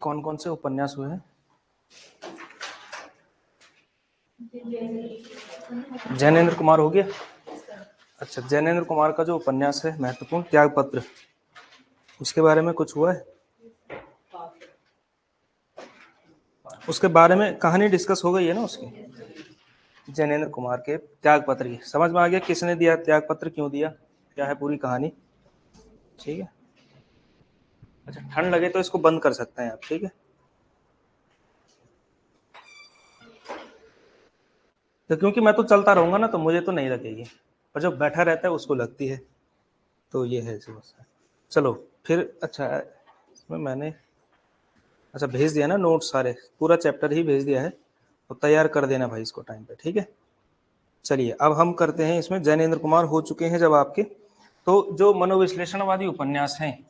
कौन कौन से उपन्यास हुए हैं? जैनेन्द्र कुमार हो गया। अच्छा, जैनेन्द्र कुमार का जो उपन्यास है महत्वपूर्ण त्यागपत्र, उसके बारे में कुछ हुआ है? उसके बारे में कहानी डिस्कस हो गई है ना उसकी, जैनेन्द्र कुमार के त्यागपत्र की। समझ में आ गया किसने दिया त्यागपत्र, क्यों दिया, क्या है पूरी कहानी? ठीक है। अच्छा, ठंड लगे तो इसको बंद कर सकते हैं आप, ठीक है। तो क्योंकि मैं तो चलता रहूंगा ना, तो मुझे तो नहीं लगेगी, और जो बैठा रहता है उसको लगती है, तो ये है समस्या। चलो फिर। अच्छा, इसमें मैंने अच्छा भेज दिया ना नोट, सारे पूरा चैप्टर ही भेज दिया है, तो तैयार कर देना भाई इसको टाइम पे, ठीक है। चलिए अब हम करते हैं इसमें, जैनेन्द्र कुमार हो चुके हैं जब आपके, तो जो मनोविश्लेषणवादी उपन्यास हैं,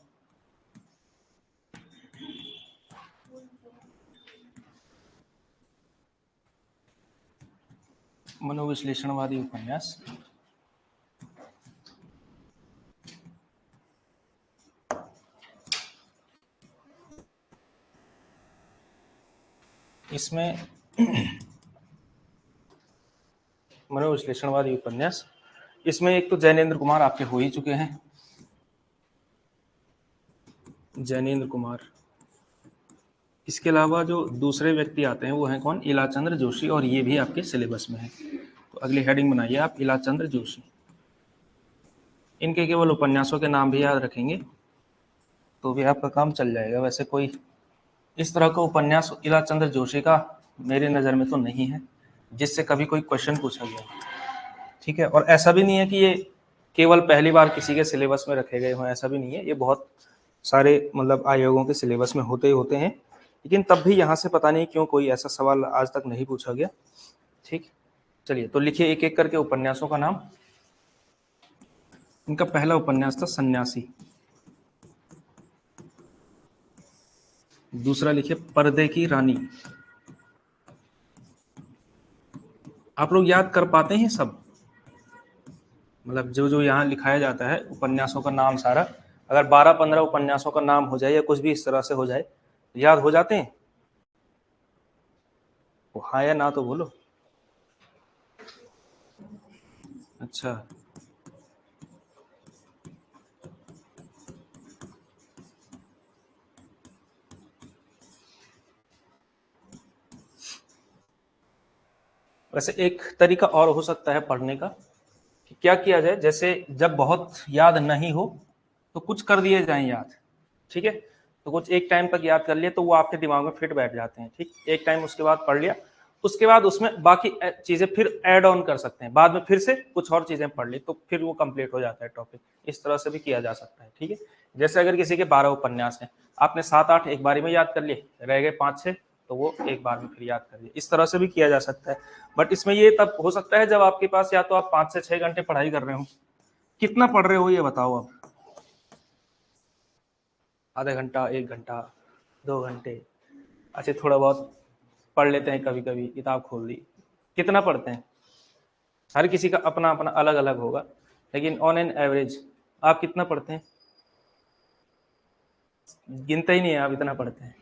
मनोविश्लेषणवादी उपन्यास, इसमें मनोविश्लेषणवादी उपन्यास, इसमें एक तो जैनेन्द्र कुमार आपके हो ही चुके हैं, जैनेन्द्र कुमार। इसके अलावा जो दूसरे व्यक्ति आते हैं वो हैं कौन? इलाचंद्र जोशी, और ये भी आपके सिलेबस में है, तो अगली हेडिंग बनाइए आप, इलाचंद्र जोशी। इनके केवल उपन्यासों के नाम भी याद रखेंगे तो भी आपका काम चल जाएगा। वैसे कोई इस तरह का उपन्यास इलाचंद्र जोशी का मेरी नज़र में तो नहीं है जिससे कभी कोई क्वेश्चन पूछा गया, ठीक है। और ऐसा भी नहीं है कि ये केवल पहली बार किसी के सिलेबस में रखे गए हों, ऐसा भी नहीं है, ये बहुत सारे मतलब आयोगों के सिलेबस में होते ही होते हैं, लेकिन तब भी यहाँ से पता नहीं क्यों कोई ऐसा सवाल आज तक नहीं पूछा गया, ठीक। चलिए तो लिखिए एक एक करके उपन्यासों का नाम। इनका पहला उपन्यास था सन्यासी, दूसरा लिखिए पर्दे की रानी। आप लोग याद कर पाते हैं सब? मतलब जो जो यहाँ लिखाया जाता है उपन्यासों का नाम सारा, अगर 12-15 उपन्यासों का नाम हो जाए या कुछ भी इस तरह से हो जाए, तो याद हो जाते हैं? वो हाँ या ना तो बोलो। अच्छा, वैसे एक तरीका और हो सकता है पढ़ने का, कि क्या किया जाए, जैसे जब बहुत याद नहीं हो तो कुछ कर दिए जाएं याद, ठीक है। तो कुछ एक टाइम तक याद कर लिए तो वो आपके दिमाग में फिट बैठ जाते हैं, ठीक। एक टाइम उसके बाद पढ़ लिया, उसके बाद उसमें बाकी चीजें फिर ऐड ऑन कर सकते हैं, बाद में फिर से कुछ और चीजें पढ़ ली तो फिर वो कंप्लीट हो जाता है टॉपिक। इस तरह से भी किया जा सकता है, ठीक है। जैसे अगर किसी के 12 उपन्यास हैं, आपने 7-8 एक बारी में याद कर लिए, रह गए 5-6, तो वो एक बार में फिर याद कर लिए, इस तरह से भी किया जा सकता है। बट इसमें ये तब हो सकता है जब आपके पास या तो आप 5 से 6 घंटे पढ़ाई कर रहे हो। कितना पढ़ रहे हो ये बताओ अब? आधा घंटा, 1 घंटा, 2 घंटे? अच्छा, थोड़ा बहुत पढ़ लेते हैं कभी कभी, किताब खोल दी। कितना पढ़ते हैं? हर किसी का अपना अपना अलग अलग होगा, लेकिन ऑन एन एवरेज आप कितना पढ़ते हैं? गिनते ही नहीं है आप, इतना पढ़ते हैं।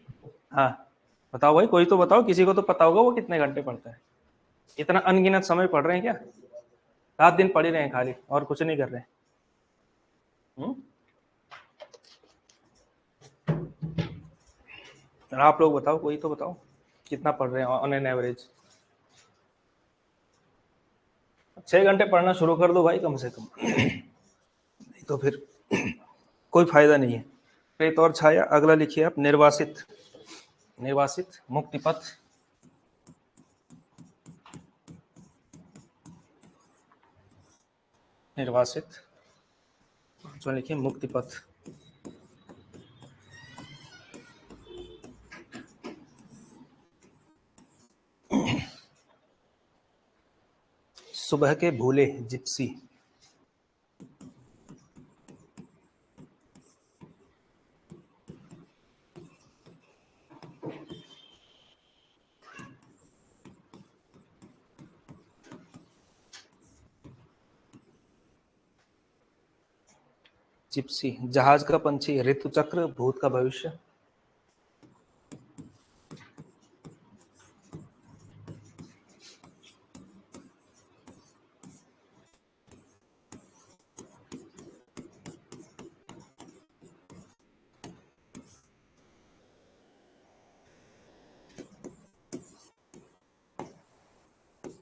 हाँ बताओ भाई, कोई तो बताओ, किसी को तो पता होगा वो कितने घंटे पढ़ता है। इतना अनगिनत समय पढ़ रहे हैं क्या? रात दिन पढ़ ही रहे हैं खाली, और कुछ नहीं कर रहे हैं? आप लोग बताओ, कोई तो बताओ कितना पढ़ रहे हैं ऑन एन एवरेज। 6 घंटे पढ़ना शुरू कर दो भाई कम से कम, नहीं तो फिर कोई फायदा नहीं है। प्रेत और छाया, अगला लिखिए आप निर्वासित, निर्वासित, मुक्तिपथ, निर्वासित, जो लिखिए मुक्तिपथ। सुबह के भूले, जिप्सी, जिप्सी, जहाज का पंछी, ऋतु चक्र, भूत का भविष्य।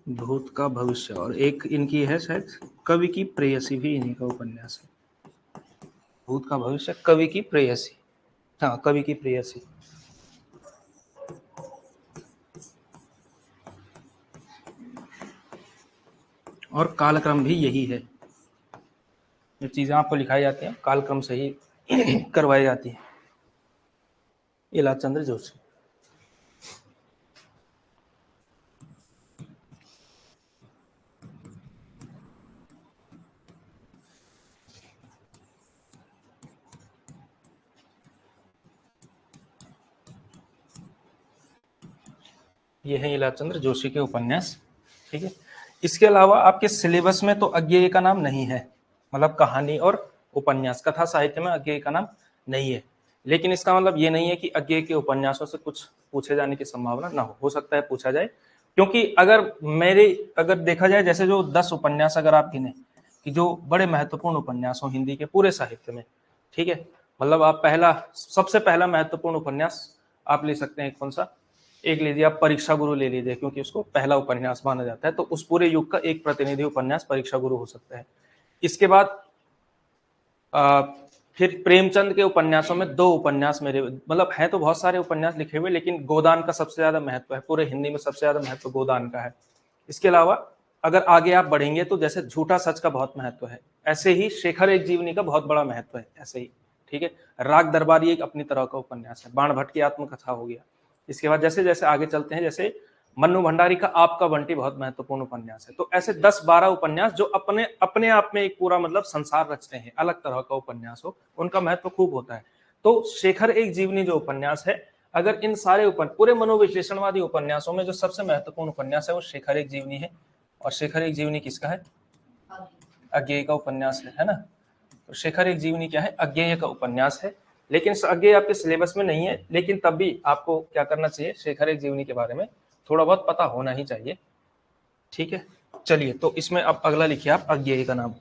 भूत का भविष्य, और एक इनकी है शायद कवि की प्रेयसी, भी इन्हीं का उपन्यास है। भूत का भविष्य, कवि की प्रेयसी, हाँ कवि की प्रेयसी। और कालक्रम भी यही है, ये चीजें आपको लिखाई जाती हैं कालक्रम से ही करवाई जाती है। इलाचंद्र जोशी। ये है इलाचंद्र जोशी के उपन्यास, ठीक है। इसके अलावा आपके सिलेबस में तो अज्ञेय का नाम नहीं है, मतलब कहानी और उपन्यास, कथा साहित्य में अज्ञेय का नाम नहीं है। लेकिन इसका मतलब ये नहीं है कि अज्ञेय के उपन्यासों से कुछ पूछे जाने की संभावना ना हो सकता है पूछा जाए। क्योंकि अगर देखा जाए, जैसे जो 10 उपन्यास अगर आप गिने कि जो बड़े महत्वपूर्ण उपन्यास हो हिंदी के पूरे साहित्य में, ठीक है, मतलब आप सबसे पहला महत्वपूर्ण उपन्यास आप ले सकते हैं कौन सा, एक लीजिए आप परीक्षा गुरु ले लीजिए, क्योंकि उसको पहला उपन्यास माना जाता है, तो उस पूरे युग का एक प्रतिनिधि उपन्यास परीक्षा गुरु हो सकता है। इसके बाद फिर प्रेमचंद के उपन्यासों में 2 उपन्यास मेरे, मतलब है तो बहुत सारे उपन्यास लिखे हुए, लेकिन गोदान का सबसे ज्यादा महत्व है, पूरे हिंदी में सबसे ज्यादा महत्व गोदान का है। इसके अलावा अगर आगे आप बढ़ेंगे तो जैसे झूठा सच का बहुत महत्व है, ऐसे ही शेखर एक जीवनी का बहुत बड़ा महत्व है, ऐसे ही, ठीक है। राग दरबारी एक अपनी तरह का उपन्यास है, बाण भट्ट की आत्मकथा हो गया। इसके बाद जैसे जैसे आगे चलते हैं, जैसे मन्नू भंडारी का आपका बंटी बहुत महत्वपूर्ण उपन्यास है। तो ऐसे 10-12 उपन्यास जो अपने अपने आप में एक पूरा मतलब संसार रचते हैं, अलग तरह का उपन्यास हो, उनका महत्व खूब होता है। तो शेखर एक जीवनी जो उपन्यास है, अगर इन सारे पूरे मनोविश्लेषणवादी उपन्यासों में जो सबसे महत्वपूर्ण उपन्यास है वो शेखर एक जीवनी है। और शेखर एक जीवनी किसका है? अज्ञेय का उपन्यास है ना। तो शेखर एक जीवनी क्या है? अज्ञेय का उपन्यास है। लेकिन अज्ञेय आपके सिलेबस में नहीं है, लेकिन तब भी आपको क्या करना चाहिए, शेखर एक जीवनी के बारे में थोड़ा बहुत पता होना ही चाहिए, ठीक है। चलिए, तो इसमें अब अगला लिखिए आप अज्ञेय का नाम,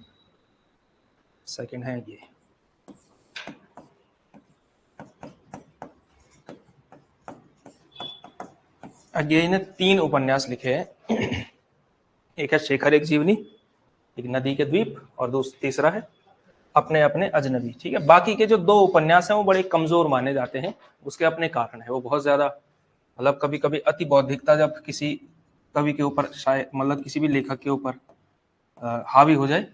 सेकंड है अज्ञेय। अज्ञेय ने 3 उपन्यास लिखे हैं, एक है शेखर एक जीवनी, एक नदी के द्वीप, और तीसरा है अपने अपने अजनबी, ठीक है। बाकी के जो 2 उपन्यास हैं वो बड़े कमजोर माने जाते हैं, उसके अपने कारण है, वो बहुत ज्यादा मतलब कभी कभी अति बौद्धिकता जब किसी कवि के ऊपर, शायद मतलब किसी भी लेखक के ऊपर हावी हो जाए,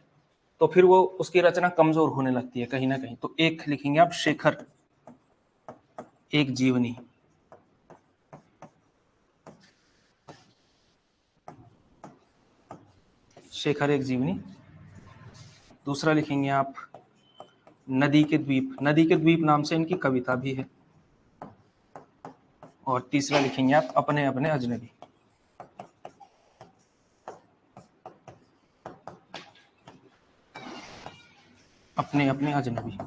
तो फिर वो उसकी रचना कमजोर होने लगती है कहीं ना कहीं। तो एक लिखेंगे आप शेखर एक जीवनी, शेखर एक जीवनी। दूसरा लिखेंगे आप नदी के द्वीप, नदी के द्वीप नाम से इनकी कविता भी है। और तीसरा लिखेंगे आप अपने अपने अजनबी। अपने अपने अजनबी।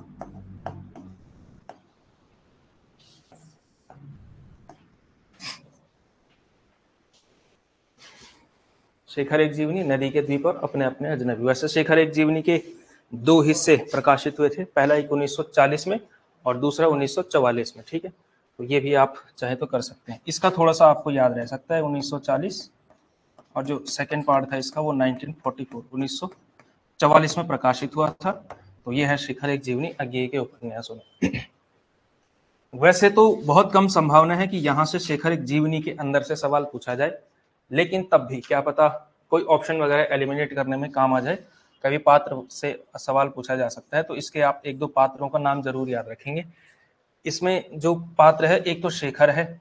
शेखर एक जीवनी, नदी के द्वीप और अपने अपने अजनबी। वैसे शेखर एक जीवनी के 2 हिस्से प्रकाशित हुए थे, पहला एक 1940 में और दूसरा 1944 में, ठीक है। तो ये भी आप चाहे तो कर सकते हैं, इसका थोड़ा सा आपको याद रह सकता है 1940, और जो सेकंड पार्ट था इसका वो 1944 में प्रकाशित हुआ था। तो ये है शेखर एक जीवनी अज्ञेय के उपन्यासों में। वैसे तो बहुत कम संभावना है कि यहाँ से शेखर एक जीवनी के अंदर से सवाल पूछा जाए, लेकिन तब भी क्या पता कोई ऑप्शन वगैरह एलिमिनेट करने में काम आ जाए, कभी पात्र से सवाल पूछा जा सकता है। तो इसके आप 1-2 पात्रों का नाम जरूर याद रखेंगे। इसमें जो पात्र है, एक तो शेखर है,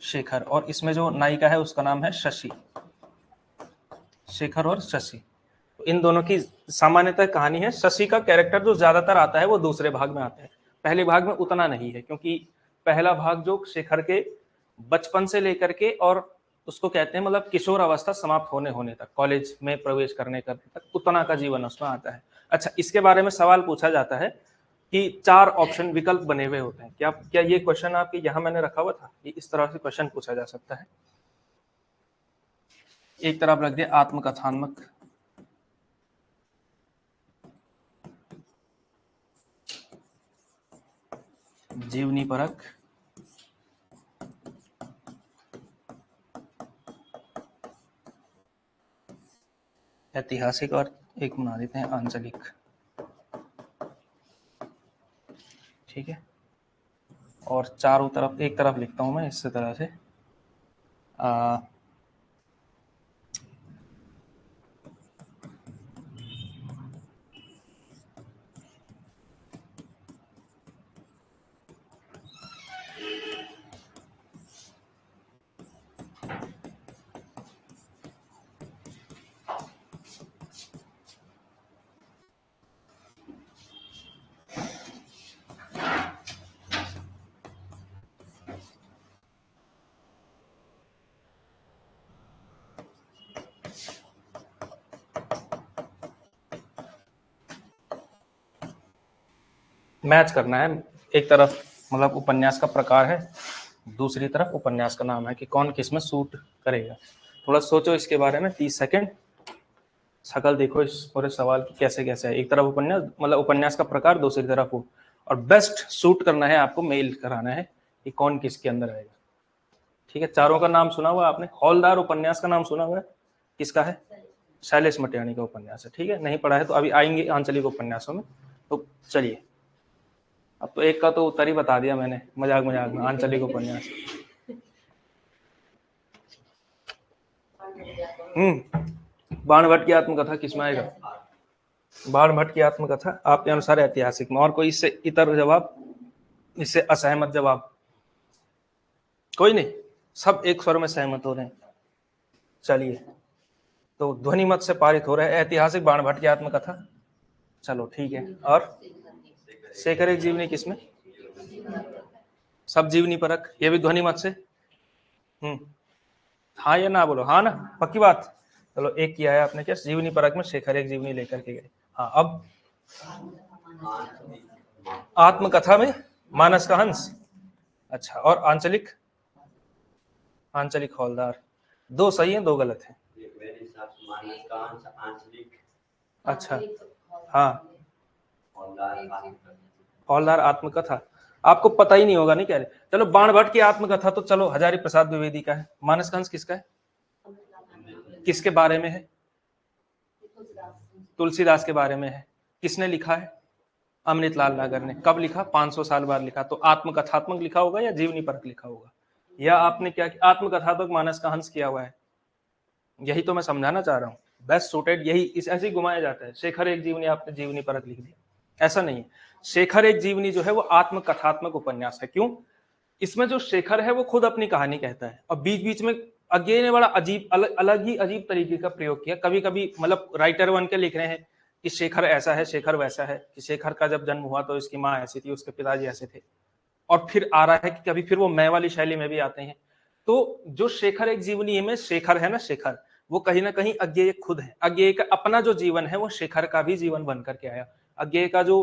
शेखर, और इसमें जो नायिका है उसका नाम है शशि, शेखर और शशि। तो इन दोनों की सामान्यतः कहानी है। शशि का कैरेक्टर जो ज्यादातर आता है वो दूसरे भाग में आता है, पहले भाग में उतना नहीं है, क्योंकि पहला भाग जो शेखर के बचपन से लेकर के और उसको कहते हैं मतलब किशोर अवस्था समाप्त होने तक, कॉलेज में प्रवेश करने तक उतना का जीवन उसमें आता है। अच्छा, इसके बारे में सवाल पूछा जाता है कि 4 ऑप्शन विकल्प बने हुए होते हैं। क्या ये क्वेश्चन आपके यहाँ मैंने रखा हुआ था? ये इस तरह से क्वेश्चन पूछा जा सकता है। एक तरफ रख दिया आत्मकथात्मक, जीवनी परक, ऐतिहासिक, और एक बना देते हैं आंचलिक। ठीक है, और चारों तरफ एक तरफ लिखता हूं मैं इस तरह से मैच करना है। एक तरफ मतलब उपन्यास का प्रकार है, दूसरी तरफ उपन्यास का नाम है कि कौन किस में सूट करेगा। थोड़ा सोचो इसके बारे में 30 सेकंड, शकल देखो इस पूरे सवाल की कैसे कैसे है। एक तरफ उपन्यास मतलब उपन्यास का प्रकार, दूसरी तरफ वो, और बेस्ट सूट करना है आपको, मेल कराना है कि कौन किसके अंदर आएगा। ठीक है, चारों का नाम सुना हुआ आपने? हौलदार उपन्यास का नाम सुना हुआ है? किसका है? शैलेश मटियानी का उपन्यास है। ठीक है, नहीं पढ़ा है तो अभी आएंगे आंचलिक उपन्यासों में। तो चलिए, अब तो एक का तो उत्तर ही बता दिया मैंने मजाक मजाक में, आंचलिक उपन्यास। बाणभट्ट की आत्मकथा किसमें आएगा? बाणभट्ट की आत्मकथा आपके अनुसार ऐतिहासिक में। और कोई इससे इतर जवाब, इससे असहमत जवाब? कोई नहीं, सब एक स्वर में सहमत हो रहे हैं। चलिए, तो ध्वनि मत से पारित हो रहा है ऐतिहासिक बाणभट्ट की आत्मकथा। चलो ठीक है, और शेखर एक जीवनी किसमें? सब जीवनी परक, ये भी ध्वनि मत से। हाँ या ना बोलो, हाँ ना, पक्की बात। चलो, एक किया है आपने, क्या जीवनी परक में शेखर एक जीवनी लेकर के गए। हाँ, अब आत्मकथा में मानस का हंस। अच्छा, और आंचलिक? आंचलिक हौलदार। दो सही है, दो गलत है। अच्छा, हाँ, हौलदार आत्मकथा आपको पता ही नहीं होगा, नहीं कह रहे। चलो, बाणभट्ट की आत्मकथा तो चलो हजारी प्रसाद द्विवेदी का है। मानस का हंस किसका है? किसके बारे में है? तुलसीदास के बारे में है। किसने लिखा है? अमृतलाल नागर ने। कब लिखा? 500 साल बाद लिखा। तो आत्मकथात्मक लिखा होगा या जीवनी परक लिखा होगा? या आपने क्या आत्मकथात्मक मानस का हंस किया हुआ है? यही तो मैं समझाना चाह रहा हूँ। बेस्ट सूटेड यही, इस ऐसे ही घुमाया जाता है। शेखर एक जीवनी आपने जीवनी परक लिख दिया, ऐसा नहीं है। शेखर एक जीवनी जो है वो आत्मकथात्मक उपन्यास है। क्यों? इसमें जो शेखर है वो खुद अपनी कहानी कहता है, और बीच बीच में अज्ञेय ने बड़ा अजीब अलग ही अजीब तरीके का प्रयोग किया। कभी कभी मतलब राइटर बन के लिख रहे हैं कि शेखर ऐसा है, शेखर वैसा है, कि शेखर का जब जन्म हुआ तो इसकी माँ ऐसी थी, उसके पिताजी ऐसे थे। और फिर आ रहा है कि कभी फिर वो मैं वाली शैली में भी आते हैं। तो जो शेखर एक जीवनी में शेखर है ना, शेखर वो कहीं ना कहीं अज्ञेय खुद है। अज्ञेय का अपना जो जीवन है वो शेखर का भी जीवन बन करके आया। अज्ञेय का जो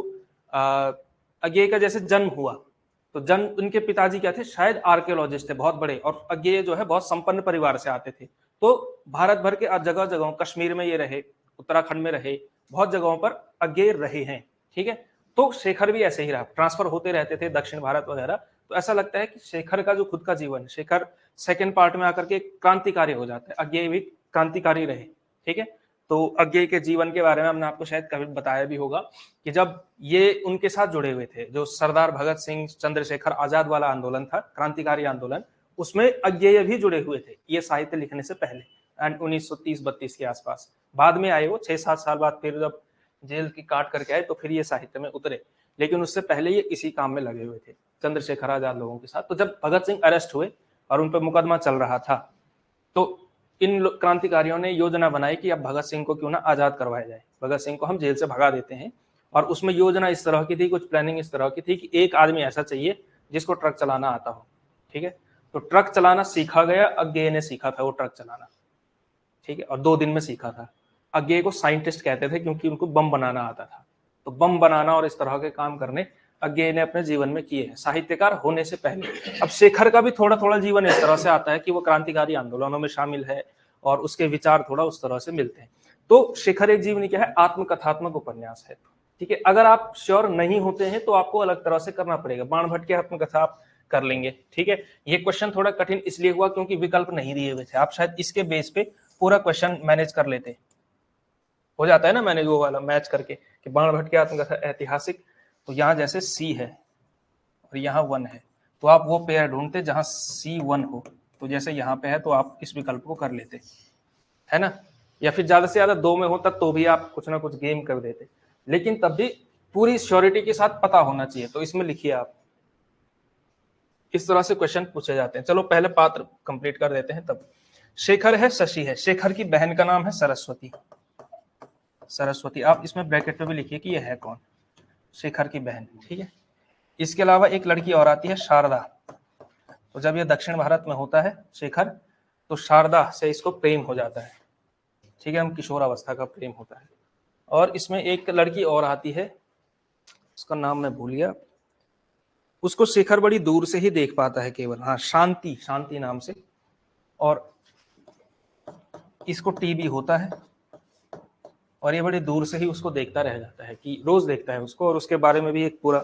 अज्ञेय का जैसे जन्म हुआ, तो जन्म, उनके पिताजी क्या थे? शायद आर्कियोलॉजिस्ट थे बहुत बड़े, और अज्ञेय जो है बहुत संपन्न परिवार से आते थे। तो भारत भर के जगह जगहों, कश्मीर में ये रहे, उत्तराखंड में रहे, बहुत जगहों पर अज्ञेय रहे हैं। ठीक है, तो शेखर भी ऐसे ही रहा, ट्रांसफर होते रहते थे दक्षिण भारत वगैरह। तो ऐसा लगता है कि शेखर का जो खुद का जीवन, शेखर सेकंड पार्ट में आकर के क्रांतिकारी हो जाता है। अज्ञेय भी क्रांतिकारी रहे। ठीक है, तो अज्ञेय के जीवन के बारे में हमने आपको शायद कभी बताया भी होगा कि जब ये उनके साथ जुड़े हुए थे, जो सरदार भगत सिंह चंद्रशेखर आजाद वाला आंदोलन था, क्रांतिकारी आंदोलन, उसमें अज्ञेय भी जुड़े हुए थे ये साहित्य लिखने से पहले, एंड 1930-32 के आसपास। बाद में आए वो 6-7 साल बाद, फिर जब जेल की काट करके आए तो फिर ये साहित्य में उतरे, लेकिन उससे पहले ये इसी काम में लगे हुए थे चंद्रशेखर आजाद लोगों के साथ। तो जब भगत सिंह अरेस्ट हुए और उन पर मुकदमा चल रहा था, तो इन क्रांतिकारियों ने योजना बनाई कि अब भगत सिंह को क्यों ना आजाद करवाया जाए, भगत सिंह को हम जेल से भगा देते हैं। और उसमें योजना इस तरह की थी, कुछ प्लानिंग इस तरह की थी कि एक आदमी ऐसा चाहिए जिसको ट्रक चलाना आता हो। ठीक है, तो ट्रक चलाना सीखा गया, अज्ञेय ने सीखा था वो ट्रक चलाना, ठीक है, और 2 दिन में सीखा था। अज्ञेय को साइंटिस्ट कहते थे क्योंकि उनको बम बनाना आता था, तो बम बनाना और इस तरह के काम करने अज्ञेय ने अपने जीवन में किए हैं साहित्यकार होने से पहले। अब शेखर का भी थोड़ा थोड़ा जीवन इस तरह से आता है कि वो क्रांतिकारी आंदोलनों में शामिल है और उसके विचार थोड़ा उस तरह से मिलते हैं। तो शेखर एक जीवनी क्या है, आत्मकथात्मक उपन्यास है, ठीक है। अगर आप श्योर नहीं होते हैं तो आपको अलग तरह से करना पड़ेगा। बाणभट्ट की आत्मकथा आप कर लेंगे, ठीक है। ये क्वेश्चन थोड़ा कठिन इसलिए हुआ क्योंकि विकल्प नहीं दिए हुए थे, आप शायद इसके बेस पे पूरा क्वेश्चन मैनेज कर लेते। हो जाता है ना मैनेज वो वाला मैच करके कि बाणभट्ट की आत्मकथा ऐतिहासिक, तो यहाँ जैसे सी है और यहाँ 1 है, तो आप वो पेयर ढूंढते जहां C1 हो, तो जैसे यहाँ पे है तो आप इस विकल्प को कर लेते, है ना। या फिर ज्यादा से ज्यादा 2 में होता तो भी आप कुछ ना कुछ गेम कर देते, लेकिन तब भी पूरी श्योरिटी के साथ पता होना चाहिए, तो इसमें लिखिए आप। इस तरह से क्वेश्चन पूछे जाते हैं। चलो पहले पात्र कंप्लीट कर देते हैं। तब शेखर है, शशि है, शेखर की बहन का नाम है सरस्वती। सरस्वती आप इसमें ब्रैकेट पे भी लिखिए कि ये है कौन, शेखर की बहन, ठीक है। इसके अलावा एक लड़की और आती है शारदा, तो जब ये दक्षिण भारत में होता है शेखर, तो शारदा से इसको प्रेम हो जाता है, ठीक है, हम किशोर अवस्था का प्रेम होता है। और इसमें एक लड़की और आती है, उसका नाम मैं भूल गया, उसको शेखर बड़ी दूर से ही देख पाता है केवल, हाँ शांति, शांति नाम से, और इसको टीबी होता है और ये बड़ी दूर से ही उसको देखता रह जाता है, कि रोज देखता है उसको, और उसके बारे में भी एक पूरा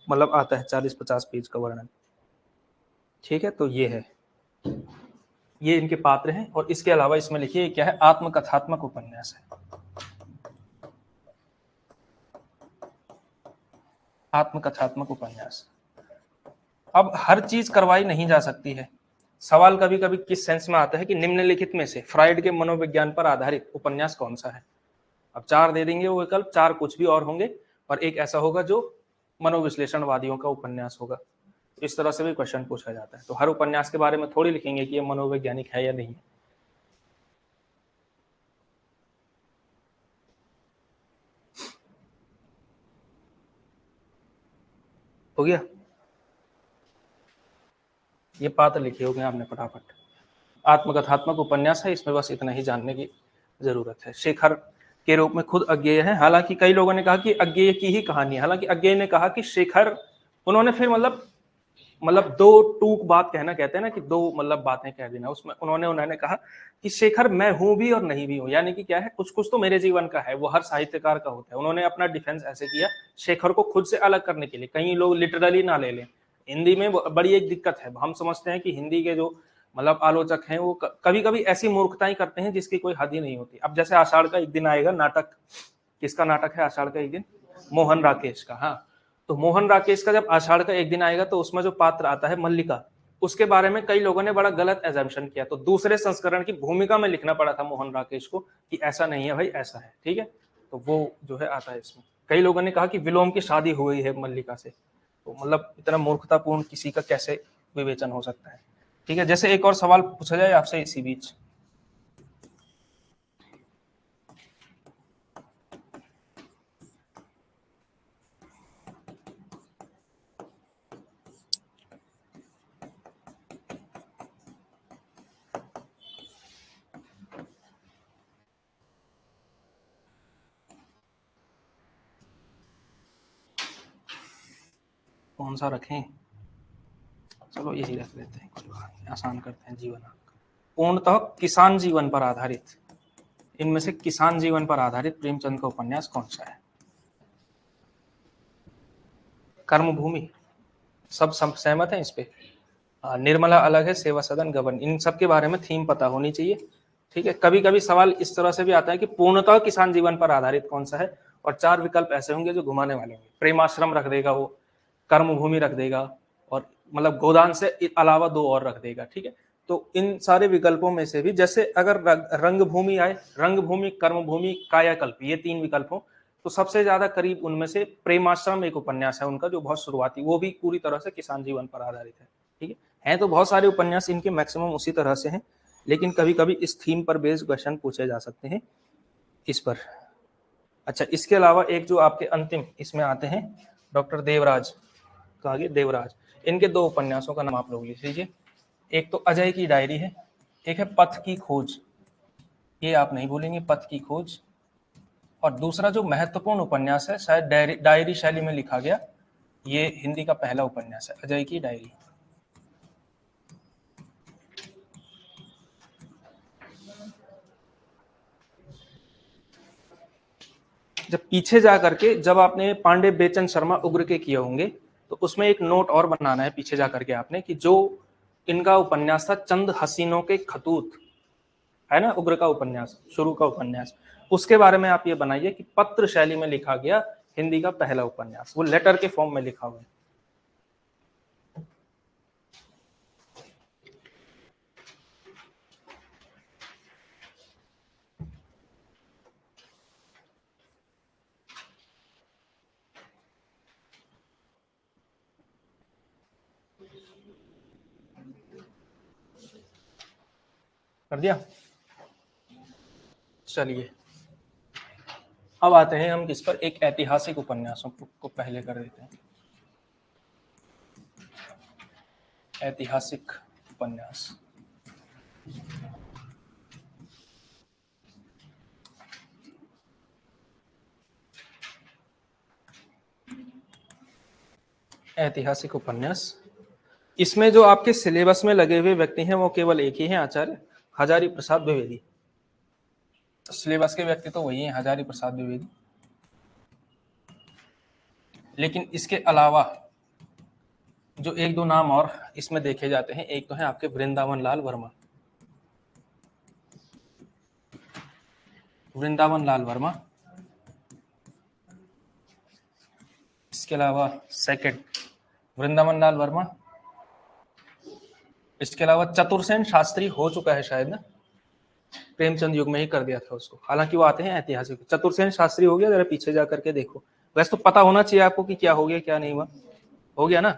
मतलब आता है 40-50 पेज का वर्णन, ठीक है। तो ये है, ये इनके पात्र हैं। और इसके अलावा इसमें लिखिए क्या है, आत्मकथात्मक उपन्यास है, आत्मकथात्मक उपन्यास। अब हर चीज करवाई नहीं जा सकती है। सवाल कभी कभी किस सेंस में आता है कि निम्नलिखित में से फ्राइड के मनोविज्ञान पर आधारित उपन्यास कौन सा है। अब 4 दे देंगे वो विकल्प, 4 कुछ भी और होंगे, और एक ऐसा होगा जो मनोविश्लेषणवादियों का उपन्यास होगा। इस तरह से भी क्वेश्चन पूछा जाता है। तो हर उपन्यास के बारे में थोड़ी लिखेंगे कि ये मनोवैज्ञानिक है या नहीं। हो गया, ये पात्र लिखे होंगे आपने फटाफट। आत्मकथात्मक उपन्यास है, इसमें बस इतना ही जानने की जरूरत है। शेखर के रूप में खुद अज्ञेय है, हालांकि कई लोगों ने कहा कि अज्ञेय की ही कहानी है, हालांकि अज्ञेय ने कहा कि शेखर, उन्होंने फिर मतलब 2 टूक बात कहना कहते हैं ना, कि 2 मतलब बातें कह देना, उसमें उन्होंने कहा कि शेखर मैं हूं भी और नहीं भी हूं, यानी कि क्या है, कुछ कुछ तो मेरे जीवन का है, वो हर साहित्यकार का होता है। उन्होंने अपना डिफेंस ऐसे किया शेखर को खुद से अलग करने के लिए। कई लोग लिटरली ना ले लें, हिंदी में बड़ी एक दिक्कत है, हम समझते हैं कि हिंदी के जो मतलब आलोचक हैं वो कभी कभी ऐसी मूर्खताएं करते हैं जिसकी कोई हद ही नहीं होती। अब जैसे आषाढ़ का एक दिन आएगा नाटक, किसका नाटक है आषाढ़ का एक दिन, मोहन राकेश का, हाँ। तो मोहन राकेश का जब आषाढ़ का एक दिन आएगा तो उसमें जो पात्र आता है मल्लिका, उसके बारे में कई लोगों ने बड़ा गलत एजम्पशन किया, तो दूसरे संस्करण की भूमिका में लिखना पड़ा था मोहन राकेश को कि ऐसा नहीं है भाई, ऐसा है, ठीक है। तो वो जो है आता है इसमें। कई लोगों ने कहा कि विलोम की शादी हुई है मल्लिका से, तो मतलब इतना मूर्खतापूर्ण किसी का कैसे विवेचन हो सकता है, ठीक है। जैसे एक और सवाल पूछा जाए आपसे इसी बीच, कौन सा रखें, चलो यही रख लेते हैं, कोई बात नहीं, आसान करते हैं जीवन आपका। पूर्णतः किसान जीवन पर आधारित, इनमें से किसान जीवन पर आधारित प्रेमचंद का उपन्यास कौन सा है। कर्मभूमि, सब सहमत हैं इस पे। निर्मला अलग है, सेवा सदन, गबन, इन सब के बारे में थीम पता होनी चाहिए, ठीक है। कभी कभी सवाल इस तरह से भी आता है कि पूर्णतः किसान जीवन पर आधारित कौन सा है, और 4 विकल्प ऐसे होंगे जो घुमाने वाले होंगे। प्रेमाश्रम रख देगा वो, कर्मभूमि रख देगा, और मतलब गोदान से अलावा 2 और रख देगा, ठीक है। तो इन सारे विकल्पों में से भी जैसे अगर रंगभूमि आए, रंगभूमि, कर्मभूमि, कायाकल्प, ये 3 विकल्प हो, तो सबसे ज्यादा करीब उनमें से प्रेमाश्रम एक उपन्यास है उनका जो बहुत शुरुआती, वो भी पूरी तरह से किसान जीवन पर आधारित है, ठीक है। तो बहुत सारे उपन्यास इनके मैक्सिमम उसी तरह से हैं, लेकिन कभी कभी इस थीम पर बेस्ड क्वेश्चन पूछे जा सकते हैं इस पर। अच्छा, इसके अलावा एक जो आपके अंतिम इसमें आते हैं डॉक्टर देवराज, तो आगे देवराज, इनके 2 उपन्यासों का नाम आप लोग लिख लीजिए। एक तो अजय की डायरी है, एक है पथ की खोज, ये आप नहीं भूलेंगे, पथ की खोज। और दूसरा जो महत्वपूर्ण उपन्यास है, शायद डायरी शैली में लिखा गया, ये हिंदी का पहला उपन्यास है, अजय की डायरी। जब पीछे जा करके, जब आपने पांडे बेचन शर्मा उग्र के किए होंगे, तो उसमें एक नोट और बनाना है पीछे जा करके आपने, कि जो इनका उपन्यास था चंद हसीनों के खतूत, है ना, उग्र का उपन्यास, शुरू का उपन्यास, उसके बारे में आप ये बनाइए कि पत्र शैली में लिखा गया हिंदी का पहला उपन्यास, वो लेटर के फॉर्म में लिखा हुआ है। कर दिया? चलिए, अब आते हैं हम किस पर, एक ऐतिहासिक उपन्यासों को पहले कर देते हैं। ऐतिहासिक उपन्यास, ऐतिहासिक उपन्यास, इसमें जो आपके सिलेबस में लगे हुए व्यक्ति हैं वो केवल एक ही हैं, आचार्य हजारी प्रसाद द्विवेदी। सिलेबस के व्यक्ति तो वही हैं, हजारी प्रसाद द्विवेदी। लेकिन इसके अलावा जो एक दो नाम और इसमें देखे जाते हैं, एक तो है आपके वृंदावन लाल वर्मा, वृंदावन लाल वर्मा। इसके अलावा सेकंड वृंदावन लाल वर्मा, इसके अलावा चतुर्सेन शास्त्री हो चुका है शायद ना, प्रेमचंद युग में ही कर दिया था उसको, हालांकि वो आते हैं ऐतिहासिक। चतुर्सेन शास्त्री हो गया, जरा पीछे जा करके देखो, वैसे तो पता होना चाहिए आपको कि क्या हो गया क्या नहीं हुआ, हो गया ना,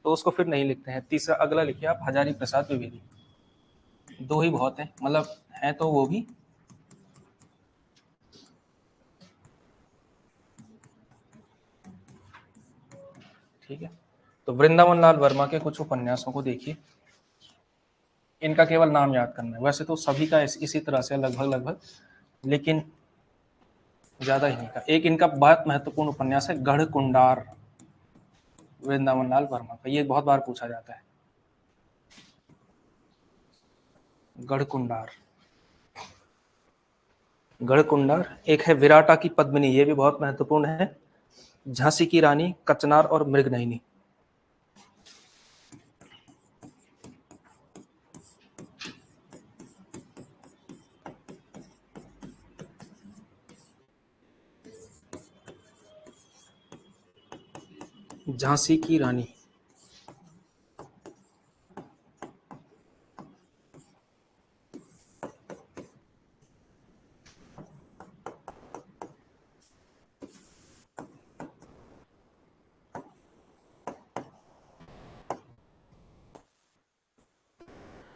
तो उसको फिर नहीं लिखते हैं। तीसरा अगला लिखिए आप, हजारी प्रसाद द्विवेदी, दो ही बहुत है, मतलब है तो वो भी। ठीक है, तो वृंदावन लाल वर्मा के कुछ उपन्यासों को देखिए, इनका केवल नाम याद करना है, वैसे तो सभी का इसी तरह से लगभग लगभग, लेकिन ज्यादा ही नहीं का। एक इनका बहुत महत्वपूर्ण उपन्यास है गढ़ कुंडार, वृंदावन लाल वर्मा का, ये बहुत बार पूछा जाता है, गढ़ कुंडार। गढ़ कुंडार, एक है विराटा की पद्मिनी, ये भी बहुत महत्वपूर्ण है, झांसी की रानी, कचनार और मृगनयनी। झांसी की रानी,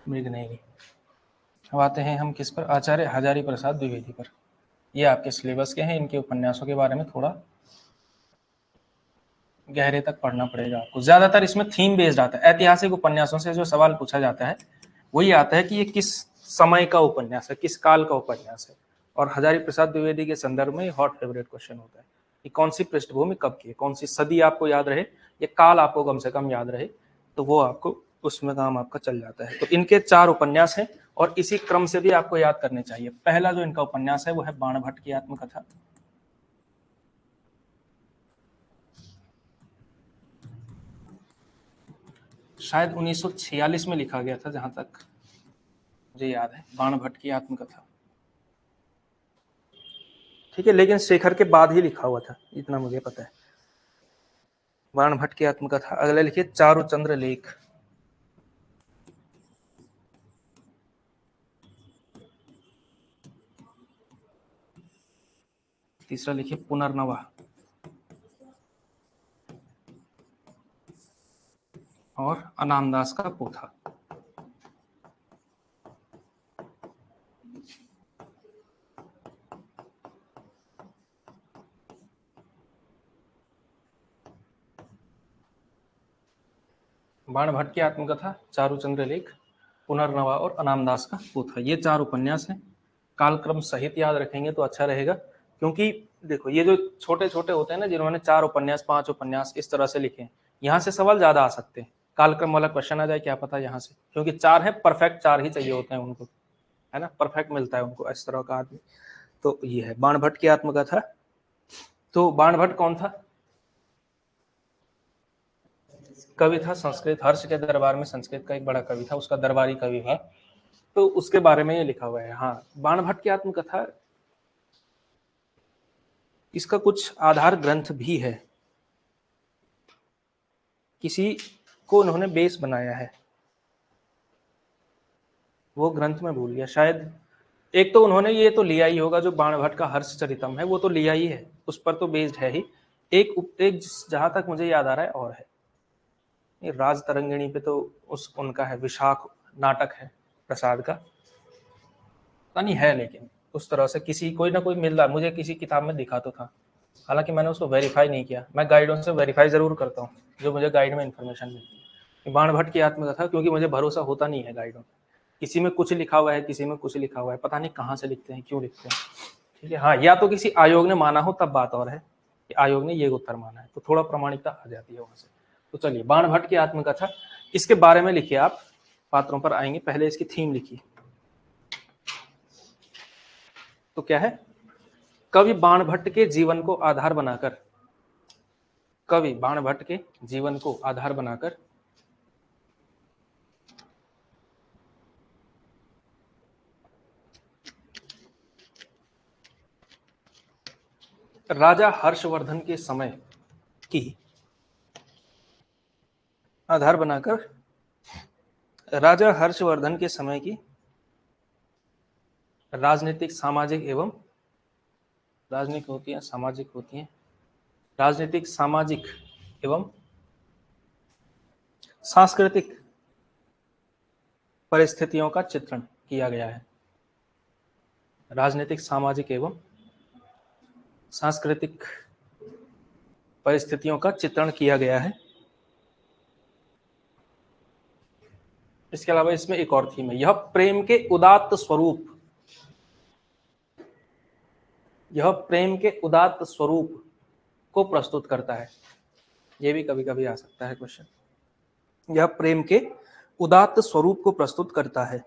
मृगनयनी। अब आते हैं हम किस पर, आचार्य हजारी प्रसाद द्विवेदी पर। ये आपके सिलेबस के हैं, इनके उपन्यासों के बारे में थोड़ा गहरे तक पढ़ना पड़ेगा आपको। ज्यादातर इसमें थीम बेस्ड आता है, ऐतिहासिक उपन्यासों से जो सवाल पूछा जाता है वही आता है कि ये किस समय का उपन्यास है, किस काल का उपन्यास है। और हजारी प्रसाद द्विवेदी के संदर्भ में हॉट फेवरेट क्वेश्चन होता है कि कौन सी पृष्ठभूमि कब की है, कौन सी सदी आपको याद रहे, ये काल आपको कम से कम याद रहे, तो वो आपको उसमें काम आपका चल जाता है। तो इनके 4 उपन्यास हैं और इसी क्रम से भी आपको याद करने चाहिए। पहला जो इनका उपन्यास है वो है बाणभट्ट की आत्मकथा, शायद 1946 में लिखा गया था जहां तक मुझे याद है, बाणभट्ट की आत्मकथा। ठीक है, लेकिन शेखर के बाद ही लिखा हुआ था, इतना मुझे पता है। बाणभट्ट की आत्मकथा। अगला लिखिए चारुचंद्र लेख, तीसरा लिखिए पुनर्नवा, और अनामदास का पोथा। बाणभट्ट की आत्मकथा, चारुचंद्र लेख, पुनर्नवा और अनामदास का पोथा, ये 4 उपन्यास हैं। कालक्रम सहित याद रखेंगे तो अच्छा रहेगा, क्योंकि देखो ये जो छोटे छोटे होते हैं ना, जिन्होंने 4 उपन्यास 5 उपन्यास इस तरह से लिखे, यहाँ से सवाल ज्यादा आ सकते हैं। कालक्रम वाला क्वेश्चन आ जाए क्या पता यहाँ से, क्योंकि 4 है, परफेक्ट 4 ही चाहिए होते हैं उनको, है ना, परफेक्ट मिलता है उनको इस तरह का आदमी। तो ये है बाणभट्ट की आत्मकथा। तो बाणभट्ट कौन था? कवि था संस्कृत, हर्ष के दरबार में संस्कृत का एक बड़ा कवि था, उसका दरबारी कवि था, तो उसके बारे में ये लिखा हुआ है। हाँ, बाणभट्ट की आत्मकथा, इसका कुछ आधार ग्रंथ भी है, किसी को उन्होंने बेस बनाया है, वो ग्रंथ में भूल गया शायद। एक तो उन्होंने ये तो लिया ही होगा, जो बाणभट्ट का हर्ष चरितम है वो तो लिया ही है, उस पर तो बेस्ड है ही। एक जहां तक मुझे याद आ रहा है और है, ये राज तरंगिणी पे तो उस उनका है, विशाख नाटक है प्रसाद का, पता नहीं है, लेकिन उस तरह से किसी कोई ना कोई मिल रहा, मुझे किसी किताब में दिखा तो था, हालांकि मैंने उसको वेरीफाई नहीं किया। मैं गाइडों से वेरीफाई जरूर करता हूँ जो मुझे गाइड में इन्फॉर्मेशन मिलती है। बाणभट्ट की आत्मकथा, क्योंकि मुझे भरोसा होता नहीं है गाइडों, किसी में कुछ लिखा हुआ है, किसी में कुछ लिखा हुआ है, पता नहीं कहाँ से लिखते हैं, क्यों लिखते हैं। ठीक है, हाँ, या तो किसी आयोग ने माना हो तब बात और है कि आयोग ने ये उत्तर माना है, तो थोड़ा प्रामाणिकता आ जाती है वहां से। तो चलिए, बाणभट्ट की आत्मकथा, इसके बारे में लिखिए आप, पात्रों पर आएंगे, पहले इसकी थीम लिखिए। तो क्या है? कवि बाणभट्ट के जीवन को आधार बनाकर, कवि बाणभट्ट के जीवन को आधार बनाकर राजा हर्षवर्धन के समय की, आधार बनाकर राजा हर्षवर्धन के समय की राजनीतिक सामाजिक एवं, राजनीतिक होती है सामाजिक होती है, राजनीतिक सामाजिक एवं सांस्कृतिक परिस्थितियों का चित्रण किया गया है। राजनीतिक सामाजिक एवं सांस्कृतिक परिस्थितियों का चित्रण किया गया है। इसके अलावा इसमें एक और थीम है, यह प्रेम के उदात्त स्वरूप, यह प्रेम के उदात्त स्वरूप को प्रस्तुत करता है। यह भी कभी कभी आ सकता है क्वेश्चन, यह प्रेम के उदात्त स्वरूप को प्रस्तुत करता है।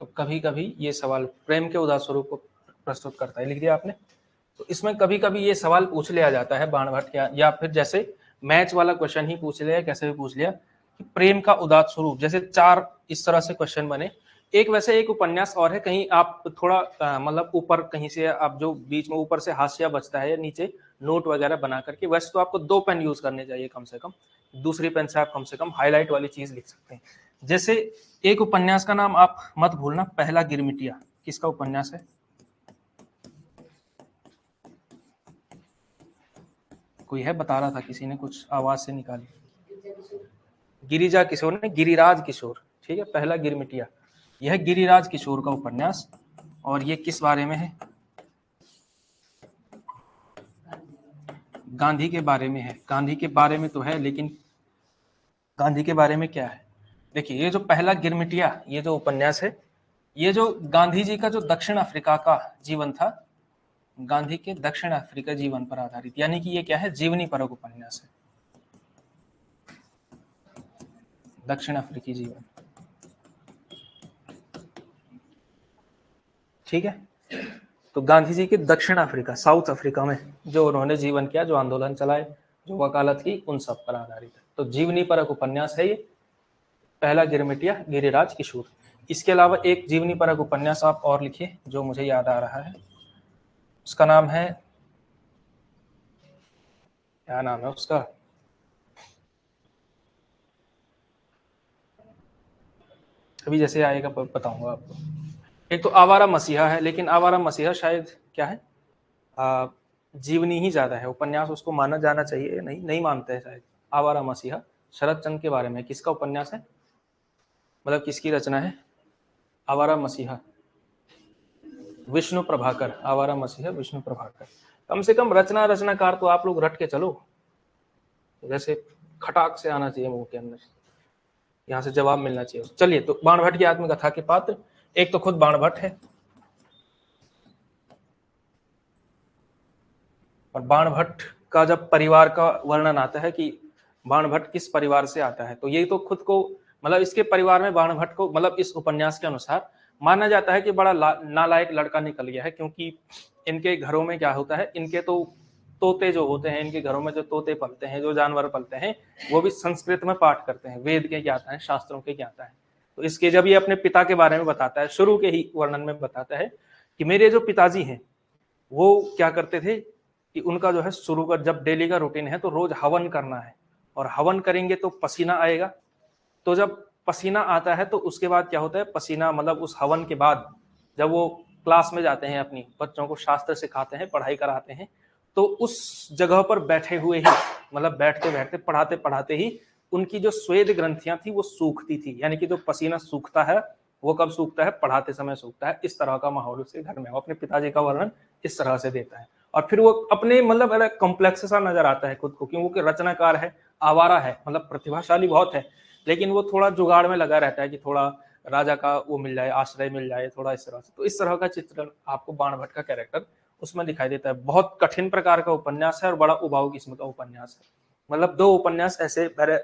तो कभी कभी ये सवाल प्रेम के उदात्त स्वरूप को प्रस्तुत करता है, लिख दिया आपने। तो इसमें कभी कभी ये सवाल पूछ लिया जाता है बाणभट्ट या फिर जैसे मैच वाला क्वेश्चन ही पूछ लिया, कैसे भी पूछ लिया कि प्रेम का उदात्त स्वरूप, जैसे 4 इस तरह से क्वेश्चन बने। एक वैसे एक उपन्यास और है, कहीं आप थोड़ा मतलब ऊपर कहीं से आप जो बीच में ऊपर से हाशिया बचता है या नीचे नोट वगैरह बना करके, वैसे तो आपको 2 पेन यूज करने चाहिए कम से कम, दूसरी पेन से आप कम से कम हाईलाइट वाली चीज लिख सकते हैं। जैसे एक उपन्यास का नाम आप मत भूलना, पहला गिरमिटिया, किसका उपन्यास है? कोई है बता रहा था, किसी ने कुछ आवाज से निकाली, गिरिजा किशोर ने, गिरिराज किशोर, ठीक है, पहला गिरमिटिया, यह गिरिराज किशोर का उपन्यास। और ये किस बारे में है? गांधी के बारे में है। गांधी के बारे में तो है, लेकिन गांधी के बारे में क्या है? देखिए, ये जो पहला गिरमिटिया, ये जो उपन्यास है, ये जो गांधी जी का जो दक्षिण अफ्रीका का जीवन था, गांधी के दक्षिण अफ्रीका जीवन पर आधारित, यानी कि ये क्या है, जीवनी परक उपन्यास है, दक्षिण अफ्रीकी जीवन, ठीक है। तो गांधी जी के दक्षिण अफ्रीका, साउथ अफ्रीका में जो उन्होंने जीवन किया, जो आंदोलन चलाए, जो वकालत की, उन सब पर आधारित है। तो जीवनी परक उपन्यास है ये, पहला गिरमिटिया, गिरिराज किशोर। इसके अलावा एक जीवनी परक उपन्यास आप और लिखिए जो मुझे याद आ रहा है, उसका नाम है, क्या नाम है उसका, अभी जैसे आएगा बताऊंगा आपको। एक तो आवारा मसीहा है, लेकिन आवारा मसीहा शायद क्या है, जीवनी ही ज्यादा है, उपन्यास उसको माना जाना चाहिए, नहीं नहीं मानते हैं शायद। आवारा मसीहा शरद चंद्र के बारे में, किसका उपन्यास है, मतलब किसकी रचना है? आवारा मसीहा, विष्णु प्रभाकर, आवारा मसीहा विष्णु प्रभाकर। कम से कम रचनाकार तो आप लोग रट के चलो, जैसे खटाक से आना चाहिए मुंह के अंदर, यहाँ से जवाब मिलना चाहिए। चलिए, तो बाणभट्ट की आत्मकथा के पात्र, एक तो खुद बाणभट्ट है, और बाणभट्ट का जब परिवार का वर्णन आता है कि बाणभट्ट किस परिवार से आता है, तो ये तो खुद को मतलब इसके परिवार में बाणभट्ट को मतलब इस उपन्यास के अनुसार माना जाता है कि बड़ा नालायक लड़का निकल गया है, क्योंकि इनके घरों में क्या होता है, इनके तो तोते जो होते हैं, इनके घरों में जो तोते पलते हैं, जो जानवर पलते हैं, वो भी संस्कृत में पाठ करते हैं, वेद के ज्ञाता है, शास्त्रों के ज्ञाता है। तो इसके जब ये अपने पिता के बारे में बताता है, शुरू के ही वर्णन में बताता है कि मेरे जो पिताजी हैं वो क्या करते थे कि उनका जो है शुरू का जब डेली का रूटीन है तो रोज हवन करना है, और हवन करेंगे तो पसीना आएगा, तो जब पसीना आता है तो उसके बाद क्या होता है, पसीना मतलब उस हवन के बाद जब वो क्लास में जाते हैं, अपनी बच्चों को शास्त्र सिखाते हैं, पढ़ाई कराते हैं, तो उस जगह पर बैठे हुए ही मतलब बैठते बैठते पढ़ाते पढ़ाते ही उनकी जो स्वेद ग्रंथियां थी वो सूखती थी, यानी कि जो पसीना सूखता है वो कब सूखता है, पढ़ाते समय सूखता है। इस तरह का माहौल उसके घर में, वो अपने पिताजी का वर्णन इस तरह से देता है। और फिर वो अपने मतलब अलग कॉम्प्लेक्स सा नजर आता है खुद को, क्योंकि वो रचनाकार है, आवारा है, मतलब प्रतिभाशाली बहुत है, लेकिन वो थोड़ा जुगाड़ में लगा रहता है कि थोड़ा राजा का वो मिल जाए, आश्रय मिल जाए, थोड़ा इस तरह से। तो इस तरह का चित्रण आपको बाणभट्ट का कैरेक्टर उसमें दिखाई देता है। बहुत कठिन प्रकार का उपन्यास है और बड़ा उबाऊ किस्म का उपन्यास है। मतलब दो उपन्यास ऐसे मैंने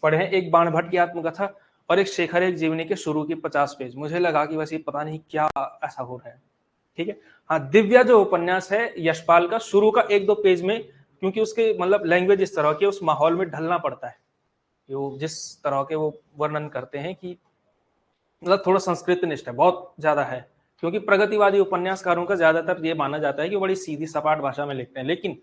पढ़े हैं, एक बाणभट्ट की आत्मकथा और एक शेखर एक जीवनी के शुरू की 50 पेज। मुझे लगा कि वैसे पता नहीं क्या ऐसा हो रहा है, ठीक है। हाँ, दिव्या जो उपन्यास है यशपाल का, शुरू का 1-2 पेज में, क्योंकि उसके मतलब लैंग्वेज इस तरह की, उस माहौल में ढलना पड़ता है, जो जिस तरह के वो वर्णन करते हैं कि मतलब थोड़ा संस्कृत निष्ठ है, बहुत ज्यादा है, क्योंकि प्रगतिवादी उपन्यासकारों का ज्यादातर ये माना जाता है कि बड़ी सीधी सपाट भाषा में लिखते हैं। लेकिन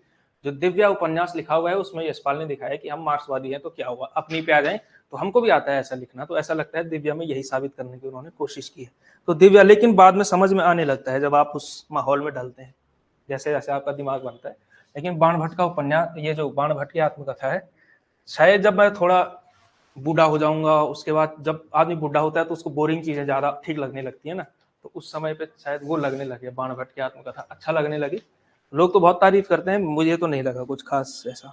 जो दिव्या उपन्यास लिखा हुआ है उसमें यशपाल ने दिखाया कि हम मार्क्सवादी हैं तो क्या हुआ, अपनी पे आ जाएं, तो हमको भी आता है ऐसा लिखना। तो ऐसा लगता है दिव्या में यही साबित करने की उन्होंने कोशिश की है। तो दिव्या, लेकिन बाद में समझ में आने लगता है जब आप उस माहौल में ढलते हैं, जैसे जैसे आपका दिमाग बनता है। लेकिन बाणभट्ट का उपन्यास, ये जो बाणभट्ट की आत्मकथा है, शायद जब मैं थोड़ा बूढ़ा हो जाऊंगा, उसके बाद जब आदमी बूढ़ा होता है तो उसको बोरिंग चीजें ज्यादा ठीक लगने लगती है ना, तो उस समय पे शायद वो लगने लगे, बाणभट्ट की आत्मकथा अच्छा लगने लगी। लोग तो बहुत तारीफ करते हैं, मुझे तो नहीं लगा कुछ खास ऐसा।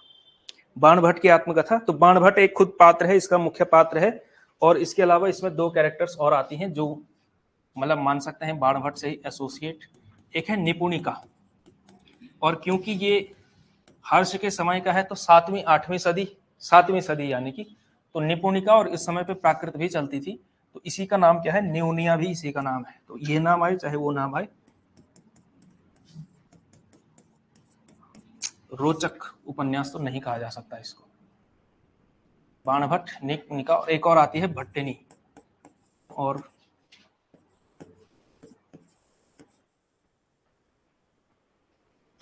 बाणभट्ट की आत्मकथा, तो बाणभट्ट एक खुद पात्र है, इसका मुख्य पात्र है, और इसके अलावा इसमें 2 कैरेक्टर्स और आती हैं जो मतलब मान सकते हैं बाणभट्ट से ही एसोसिएट। एक है निपुणिका, और क्योंकि ये हर्ष के समय का है तो 7वीं 8वीं सदी, 7वीं सदी यानी कि, तो निपुणिका, और इस समय पे प्राकृत भी चलती थी, तो इसी का नाम क्या है, न्यूनिया भी इसी का नाम है। तो ये नाम आए चाहे वो नाम आए, रोचक उपन्यास तो नहीं कहा जा सकता इसको। बाणभट्ट, निपुणिका, और एक और आती है भट्टिनी। और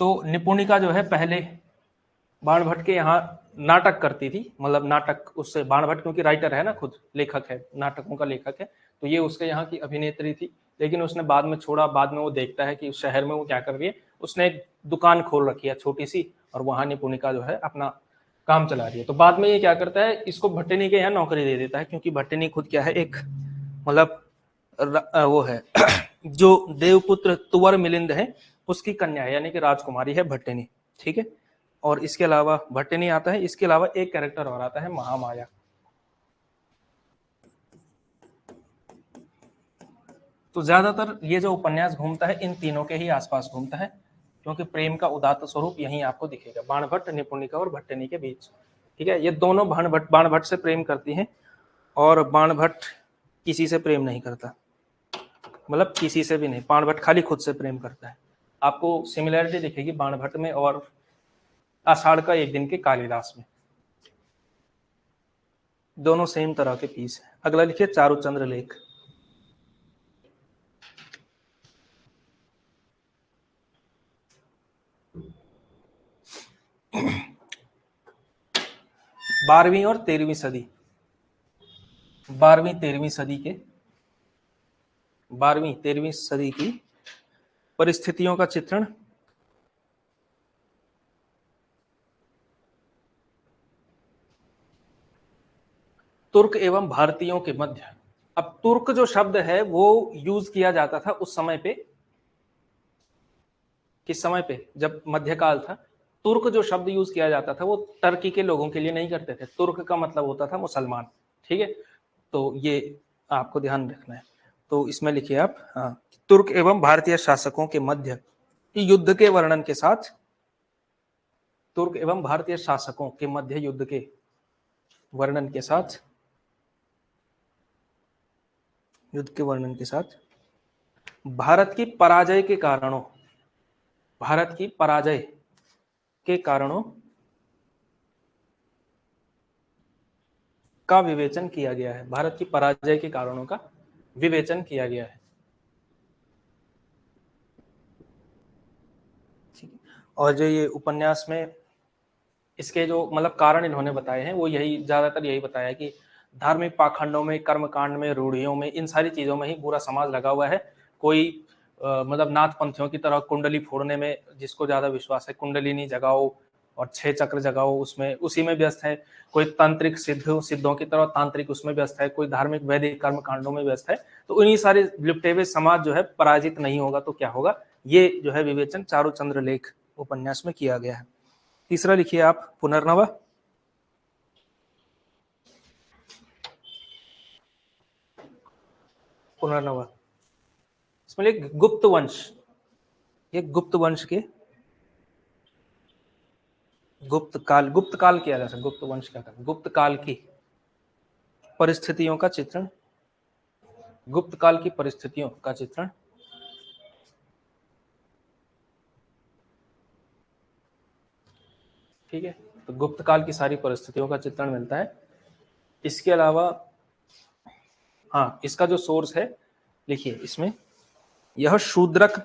तो निपुणिका जो है पहले बाणभट्ट के यहाँ नाटक करती थी, मतलब नाटक उससे, बाणभट्ट क्योंकि राइटर है ना, खुद लेखक है, नाटकों का लेखक है, तो ये उसके यहाँ की अभिनेत्री थी। लेकिन उसने बाद में छोड़ा, बाद में वो देखता है कि उस शहर में वो क्या कर रही है, उसने एक दुकान खोल रखी है छोटी सी, और वहां निपुणिका जो है अपना काम चला रही है। तो बाद में ये क्या करता है, इसको भट्टिनी के यहाँ नौकरी दे देता है, क्योंकि भट्टिनी खुद क्या है, एक मतलब वो है जो देवपुत्र तुवर मिलिंद है उसकी कन्या है, यानी कि राजकुमारी है भट्टिनी, ठीक है। और इसके अलावा भट्टिनी आता है, इसके अलावा एक कैरेक्टर और आता है महामाया। तो ज्यादातर ये जो उपन्यास घूमता है इन तीनों के ही आसपास घूमता है, क्योंकि प्रेम का उदात्त स्वरूप यही आपको दिखेगा, बाणभट्ट, निपुणिका और भट्टिनी के बीच, ठीक है। ये दोनों बाणभट्ट से प्रेम करती हैं, और बाणभट्ट किसी से प्रेम नहीं करता, मतलब किसी से भी नहीं, बाणभट्ट खाली खुद से प्रेम करता है। आपको सिमिलैरिटी दिखेगी बाणभट्ट में और आषाढ़ का एक दिन के कालिदास में, दोनों सेम तरह के पीस है। अगला लिखिए चारुचंद्र लेख। बारहवीं और 13वीं सदी, 12वीं 13वीं सदी के, 12वीं 13वीं सदी की परिस्थितियों का चित्रण। तुर्क एवं भारतीयों के मध्य। अब तुर्क जो शब्द है वो यूज किया जाता था उस समय पे किस समय पे? जब मध्यकाल था। तुर्क जो शब्द यूज किया जाता था वो टर्की के लोगों के लिए नहीं करते थे। तुर्क का मतलब होता था मुसलमान, ठीक है। तो ये आपको ध्यान रखना है। तो इसमें लिखिए आप, हाँ, तुर्क एवं भारतीय शासकों के मध्य युद्ध के वर्णन के साथ, तुर्क एवं भारतीय शासकों के मध्य युद्ध के वर्णन के साथ, युद्ध के वर्णन के साथ भारत की पराजय के कारणों, भारत की पराजय के कारणों का विवेचन किया गया है। भारत की पराजय के कारणों का विवेचन किया गया है। और जो ये उपन्यास में इसके जो मतलब कारण इन्होंने बताए हैं वो यही, ज्यादातर यही बताया कि धार्मिक पाखंडों में, कर्मकांड में, रूढ़ियों में, इन सारी चीजों में ही पूरा समाज लगा हुआ है। कोई मतलब नाथ पंथियों की तरह कुंडली फोड़ने में जिसको ज्यादा विश्वास है, कुंडलिनी जगाओ और 6 चक्र जगाओ, उसमें उसी में व्यस्त है। कोई तांत्रिक सिद्धों की तरह तांत्रिक उसमें व्यस्त है, कोई धार्मिक वैदिक कर्म कांडों में व्यस्त है। तो उन्हीं सारे लिपटे हुए समाज जो है पराजित नहीं होगा तो क्या होगा, ये जो है विवेचन चारुचंद्र लेख उपन्यास में किया गया है। तीसरा लिखिए आप, पुनर्नवा। पुनर्नवा इसमें लिख गुप्त वंश, ये गुप्त वंश के गुप्त काल किया जा सकता, गुप्त वंश क्या था, गुप्त काल की परिस्थितियों का चित्रण, गुप्त काल की परिस्थितियों का चित्रण, ठीक है। तो गुप्त काल की सारी परिस्थितियों का चित्रण मिलता है। इसके अलावा हाँ, इसका जो सोर्स है लिखिए इसमें, यह शूद्रक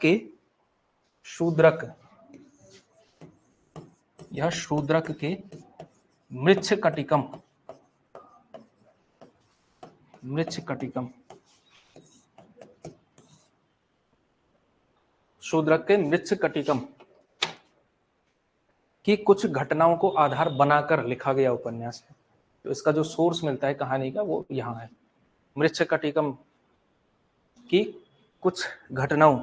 यह शूद्रक के मृच्छकटिकम शूद्रक के मृच्छकटिकम की कुछ घटनाओं को आधार बनाकर लिखा गया उपन्यास है। तो इसका जो सोर्स मिलता है कहानी का वो यहाँ है, मृच्छकटिकम की कुछ घटनाओं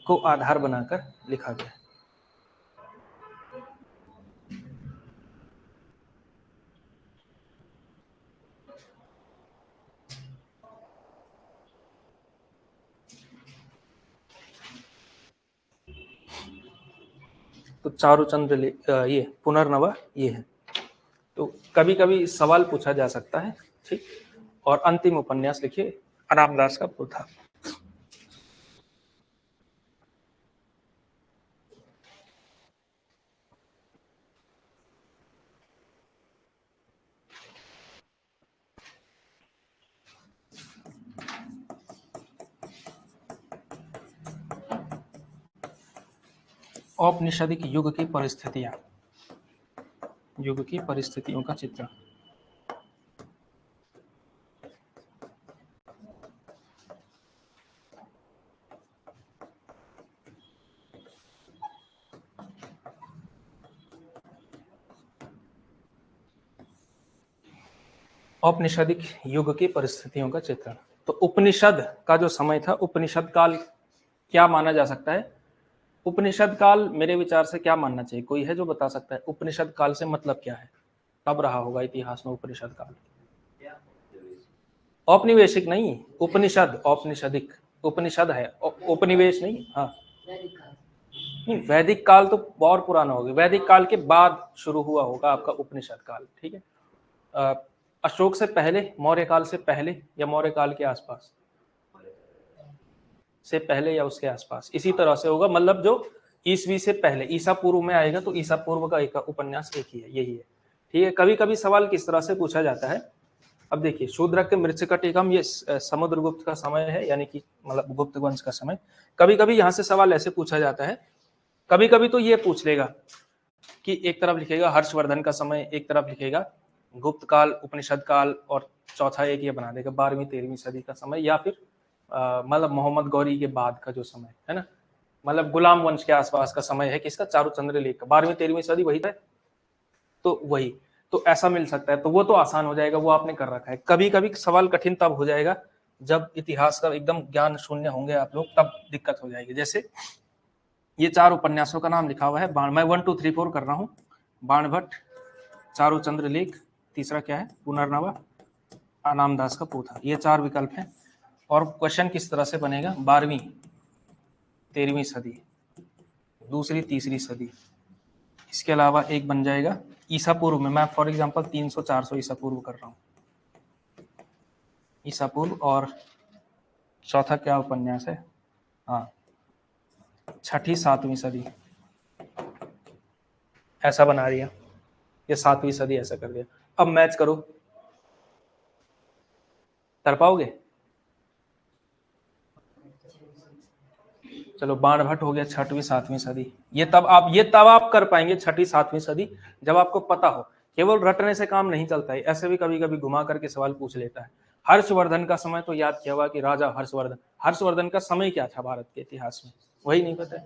को आधार बनाकर लिखा गया। तो चारुचंद्र ये पुनर्नवा ये है। तो कभी कभी सवाल पूछा जा सकता है, ठीक। और अंतिम उपन्यास लिखिए, रामदास का पोथा। औपनिषदिक युग की परिस्थितियां, युग की परिस्थितियों का चित्रण। औपनिषदिक युग की परिस्थितियों का चित्रण। तो उपनिषद का जो समय था, उपनिषद काल क्या माना जा सकता है? उपनिषद काल मेरे विचार से क्या मानना चाहिए, कोई है जो बता सकता है उपनिषद काल से मतलब क्या है, कब रहा होगा इतिहास में उपनिषद काल? औपनिवेशिक नहीं, उपनिषद, औपनिषदिक, उपनिषद है, उपनिवेश नहीं। हाँ, नहीं, वैदिक काल तो बहुत पुराना होगा, वैदिक काल के बाद शुरू हुआ होगा आपका उपनिषद काल, ठीक है। अशोक से पहले, मौर्य काल से पहले या मौर्य काल के आसपास से पहले या उसके आसपास, इसी तरह से होगा। मतलब जो ईसवी से पहले, ईसा पूर्व में आएगा तो ईसा पूर्व का एक उपन्यास एक ही है, यही है, ठीक है। कभी कभी सवाल किस तरह से पूछा जाता है, अब देखिए, शूद्रक के मृच्छकटिकम ये समुद्रगुप्त का समय है, यानी कि मतलब गुप्त वंश का समय। कभी कभी यहाँ से सवाल ऐसे पूछा जाता है, कभी कभी तो ये पूछ लेगा कि एक तरफ लिखेगा हर्षवर्धन का समय, एक तरफ लिखेगा गुप्त काल, उपनिषद काल, और चौथा एक ये बना देगा 12वीं 13वीं सदी का समय, या फिर मतलब मोहम्मद गौरी के बाद का जो समय है ना, मतलब गुलाम वंश के आसपास का समय है किसका, चारुचंद्र लेख का, 12वीं 13वीं सदी वही है। तो वही, तो ऐसा मिल सकता है, तो वो तो आसान हो जाएगा, वो आपने कर रखा है। कभी कभी सवाल कठिन तब हो जाएगा जब इतिहास का एकदम ज्ञान शून्य होंगे आप लोग, तब दिक्कत हो जाएगी। जैसे ये 4 उपन्यासों का नाम लिखा हुआ है। मैं 1 2 3 4 कर रहा हूँ। बाणभट्ट, चारुचंद्र लेख, तीसरा क्या है पुनर्नवा, अनामदास का पोथा। ये 4 विकल्प हैं। और क्वेश्चन किस तरह से बनेगा, 12वीं 13वीं सदी, दूसरी तीसरी सदी। इसके अलावा एक बन जाएगा ईसा पूर्व में, मैं फॉर एग्जांपल 300-400 ईसा पूर्व कर रहा हूँ, ईसा पूर्व। और चौथा क्या उपन्यास है, हाँ 6ठी-7वीं सदी, ऐसा बना दिया। ये 7वीं सदी ऐसा कर दिया। अब मैच करो, कर पाओगे? चलो बाणभट्ट हो गया 6वीं-7वीं सदी। ये तब आप कर पाएंगे 6ठी-7वीं सदी जब आपको पता हो। केवल रटने से काम नहीं चलता है, ऐसे भी कभी कभी घुमा करके सवाल पूछ लेता है। हर्षवर्धन का समय तो याद किया हुआ कि राजा हर्षवर्धन, हर्षवर्धन का समय क्या था भारत के इतिहास में, वही नहीं पता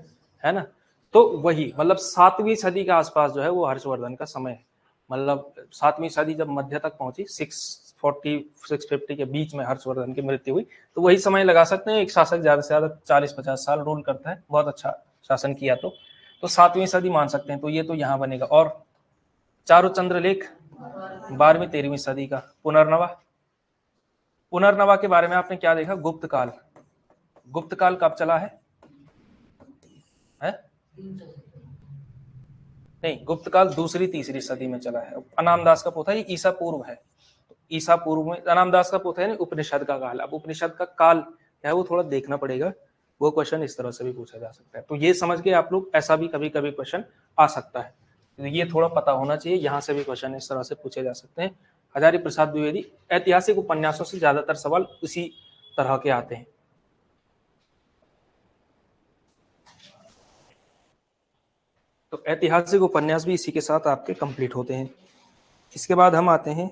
है ना। तो वही मतलब 7वीं सदी के आसपास जो है वो हर्षवर्धन का समय है। मतलब 7वीं सदी जब मध्य तक पहुंची, 640-650 के बीच में हर्षवर्धन की मृत्यु हुई, तो वही समय लगा सकते हैं। एक शासक ज्यादा से ज्यादा 40-50 साल रूल करता है, बहुत अच्छा शासन किया तो 7वीं सदी मान सकते हैं। तो ये तो यहाँ बनेगा। और चारुचंद्र लेख 12वीं-13वीं सदी का। पुनर्नवा, पुनर्नवा के बारे में आपने क्या देखा, गुप्त काल। गुप्त काल कब चला है? नहीं, गुप्त काल दूसरी तीसरी सदी में चला है। अनामदास का पोथा, ये ईसा पूर्व है। ईसा पूर्व में अनामदास का पोथा है ना, उपनिषद का काल। अब उपनिषद का काल क्या है वो थोड़ा देखना पड़ेगा, वो क्वेश्चन इस तरह से भी पूछा जा सकता है। तो ये समझ के आप लोग, ऐसा भी कभी कभी क्वेश्चन आ सकता है, तो ये थोड़ा पता होना चाहिए। यहाँ से भी क्वेश्चन इस तरह से पूछे जा सकते हैं। हजारी प्रसाद द्विवेदी, ऐतिहासिक उपन्यासों से ज्यादातर सवाल उसी तरह के आते हैं। तो ऐतिहासिक उपन्यास भी इसी के साथ आपके कंप्लीट होते हैं। इसके बाद हम आते हैं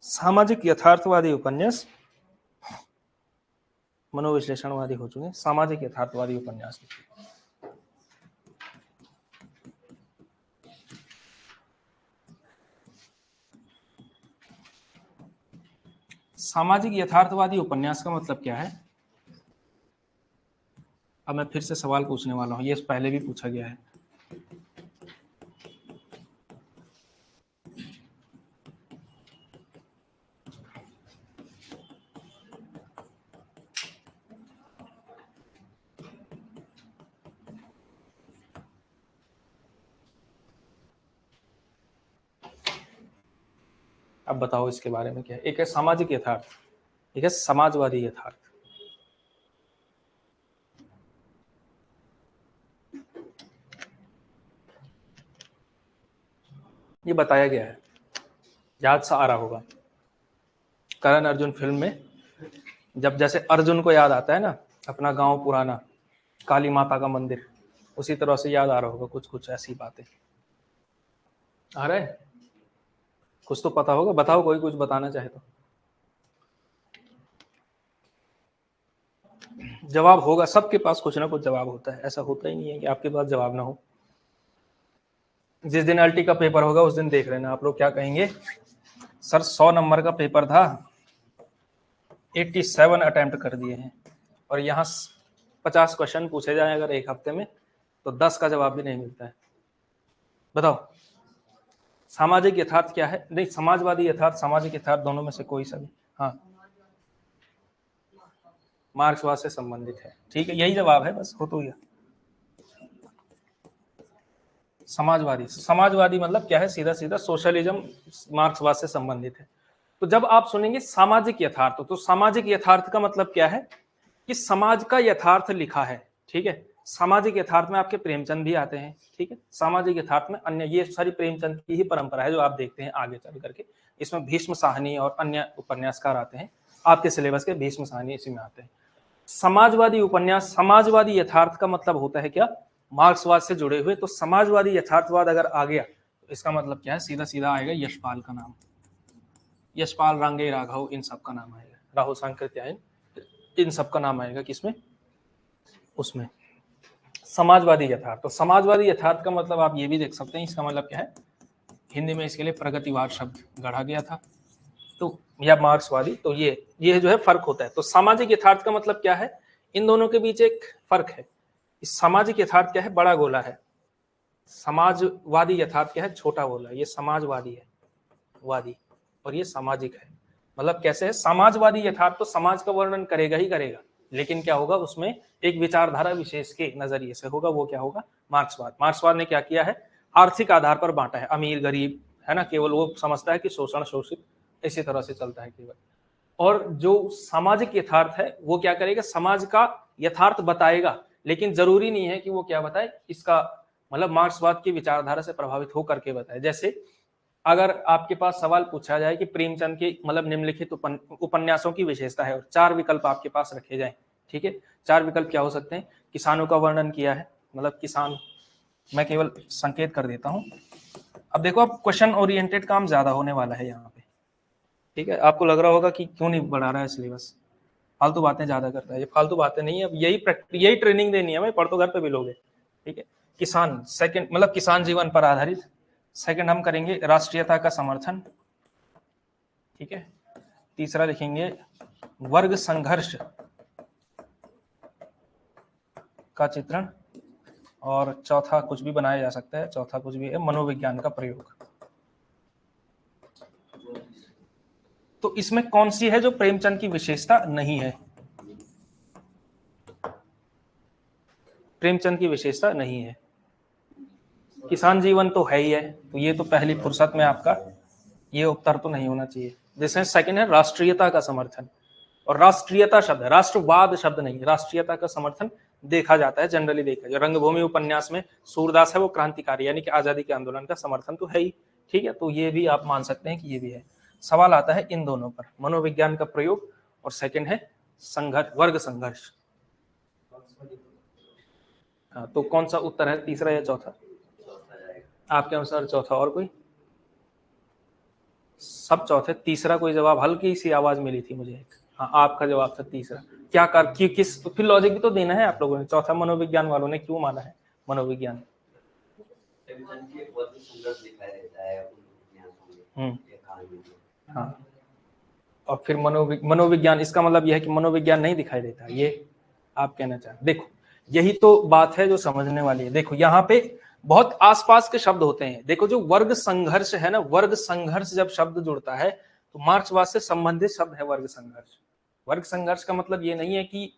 सामाजिक यथार्थवादी उपन्यास। मनोविश्लेषणवादी हो चुके, सामाजिक यथार्थवादी उपन्यास। सामाजिक यथार्थवादी उपन्यास का मतलब क्या है? अब मैं फिर से सवाल पूछने वाला हूं, ये पहले भी पूछा गया है। अब बताओ इसके बारे में क्या है। एक है सामाजिक यथार्थ, एक है समाजवादी यथार्थ। ये बताया गया है, याद सा आ रहा होगा, करण अर्जुन फिल्म में जब जैसे अर्जुन को याद आता है ना अपना गांव पुराना, काली माता का मंदिर, उसी तरह से याद आ रहा होगा कुछ कुछ ऐसी बातें आ रहा है। कुछ तो पता होगा, बताओ कोई कुछ बताना चाहे तो। जवाब होगा, सबके पास कुछ ना कुछ जवाब होता है, ऐसा होता ही नहीं है कि आपके पास जवाब ना हो। जिस दिन अल्टी का पेपर होगा उस दिन देख लेना आप लोग क्या कहेंगे, सर 100 नंबर का पेपर था, 87 अटेम्प्ट कर दिए हैं, और यहाँ 50 क्वेश्चन पूछे जाए अगर एक हफ्ते में, तो 10 का जवाब भी नहीं मिलता है। बताओ सामाजिक यथार्थ क्या है? नहीं, समाजवादी यथार्थ, सामाजिक यथार्थ दोनों में से कोई सा भी। हाँ, मार्क्सवाद से संबंधित है, ठीक है, यही जवाब है, बस हो तो गया। समाजवादी, समाजवादी मतलब क्या है, सीधा सीधा सोशलिज्म मार्क्सवाद से संबंधित है। तो जब आप सुनेंगे सामाजिक यथार्थ, तो सामाजिक यथार्थ का मतलब क्या है कि समाज का यथार्थ लिखा है, ठीक है। सामाजिक यथार्थ में आपके प्रेमचंद भी आते हैं, ठीक है। सामाजिक यथार्थ में अन्य, ये सारी प्रेमचंद की ही परंपरा है जो आप देखते हैं आगे चल करके। इसमें भीष्म साहनी और अन्य उपन्यासकार आते हैं, आपके सिलेबस के भीष्म साहनी इसी में आते हैं। समाजवादी उपन्यास, समाजवादी यथार्थ का मतलब होता है क्या, मार्क्सवाद से जुड़े हुए। तो समाजवादी यथार्थवाद अगर आ गया तो इसका मतलब क्या है, सीधा सीधा आएगा यशपाल का नाम, यशपाल, रांगे, राघव, इन सब का नाम आएगा, राहुल सांकृत्यायन, इन सब का नाम आएगा किसमें, उसमें समाजवादी यथार्थ। तो समाजवादी यथार्थ का मतलब आप ये भी देख सकते हैं, इसका मतलब क्या है, हिंदी में इसके लिए प्रगतिवाद शब्द गढ़ा गया था, तो या मार्क्सवादी। तो ये जो है फर्क होता है। तो सामाजिक यथार्थ का मतलब क्या है, इन दोनों के बीच एक फर्क है। इस सामाजिक यथार्थ क्या है, बड़ा गोला है, समाजवादी यथार्थ क्या है, छोटा गोला। ये समाजवादी है, वादी, और ये सामाजिक है। मतलब कैसे है, समाजवादी यथार्थ तो समाज का वर्णन करेगा ही करेगा, लेकिन क्या होगा उसमें एक विचारधारा विशेष के नजरिए से होगा, वो क्या होगा, मार्क्सवाद। मार्क्सवाद ने क्या किया है, आर्थिक आधार पर बांटा है, अमीर गरीब है ना, केवल वो समझता है कि शोषण शोषित, इसी तरह से चलता है केवल। और जो सामाजिक यथार्थ है वो क्या करेगा, समाज का यथार्थ बताएगा, लेकिन जरूरी नहीं है कि वो क्या बताए, इसका मतलब मार्क्सवाद की विचारधारा से प्रभावित होकर के बताए। जैसे अगर आपके पास सवाल पूछा जाए कि प्रेमचंद के मतलब निम्नलिखित उपन्यासों की विशेषता है, और 4 विकल्प आपके पास रखे जाएं, ठीक है, 4 विकल्प क्या हो सकते हैं, किसानों का वर्णन किया है, मतलब किसान, मैं केवल संकेत कर देता हूं। अब देखो, अब क्वेश्चन ओरिएंटेड काम ज्यादा होने वाला है यहाँ पे, ठीक है। आपको लग रहा होगा कि क्यों नहीं बढ़ा रहा है सिलेबस, फालतू बातें ज्यादा करता है। ये फालतू बातें नहीं है, अब यही ट्रेनिंग देनी है भाई, पढ़ तो घर पे भी लोगे, ठीक है। किसान सेकंड, मतलब किसान जीवन पर आधारित। सेकंड हम करेंगे राष्ट्रीयता का समर्थन, ठीक है। तीसरा लिखेंगे वर्ग संघर्ष का चित्रण, और चौथा कुछ भी बनाया जा सकता है, चौथा कुछ भी है, मनोविज्ञान का प्रयोग। तो इसमें कौन सी है जो प्रेमचंद की विशेषता नहीं है, प्रेमचंद की विशेषता नहीं है, किसान जीवन तो है ही है, तो ये तो पहली फुर्सत में आपका ये उत्तर तो नहीं होना चाहिए। जैसे सेकंड है राष्ट्रीयता का समर्थन, और राष्ट्रीयता शब्द है, राष्ट्रवाद शब्द नहीं, राष्ट्रीयता का समर्थन देखा जाता है, जनरली देखा जाए। रंगभूमि उपन्यास में सूरदास है वो क्रांतिकारी, यानी कि आजादी के आंदोलन का समर्थन तो है ही, ठीक है, तो ये भी आप मान सकते हैं कि ये भी है। सवाल आता है इन दोनों पर, मनोविज्ञान का प्रयोग और सेकंड है संघर्ष, वर्ग संघर्ष। हाँ, तो कौन सा उत्तर है, तीसरा या चौथा? आपके अनुसार चौथा, और कोई? सब चौथे, तीसरा कोई जवाब, हल्की सी आवाज मिली थी मुझे एक। हाँ, आपका जवाब था तीसरा। क्या कर कि, किस फिर लॉजिक भी तो देना है आप लोगों ने। चौथा मनोविज्ञान वालों ने क्यों माना है मनोविज्ञान? हाँ, और फिर मनोविज्ञान, इसका मतलब यह है कि मनोविज्ञान नहीं दिखाई देता, ये आप कहना चाहते? देखो, यही तो बात है जो समझने वाली है। देखो यहाँ पे बहुत आसपास के शब्द होते हैं। देखो, जो वर्ग संघर्ष है ना, वर्ग संघर्ष जब शब्द जुड़ता है तो मार्क्सवाद से संबंधित शब्द है वर्ग संघर्ष। वर्ग संघर्ष का मतलब ये नहीं है कि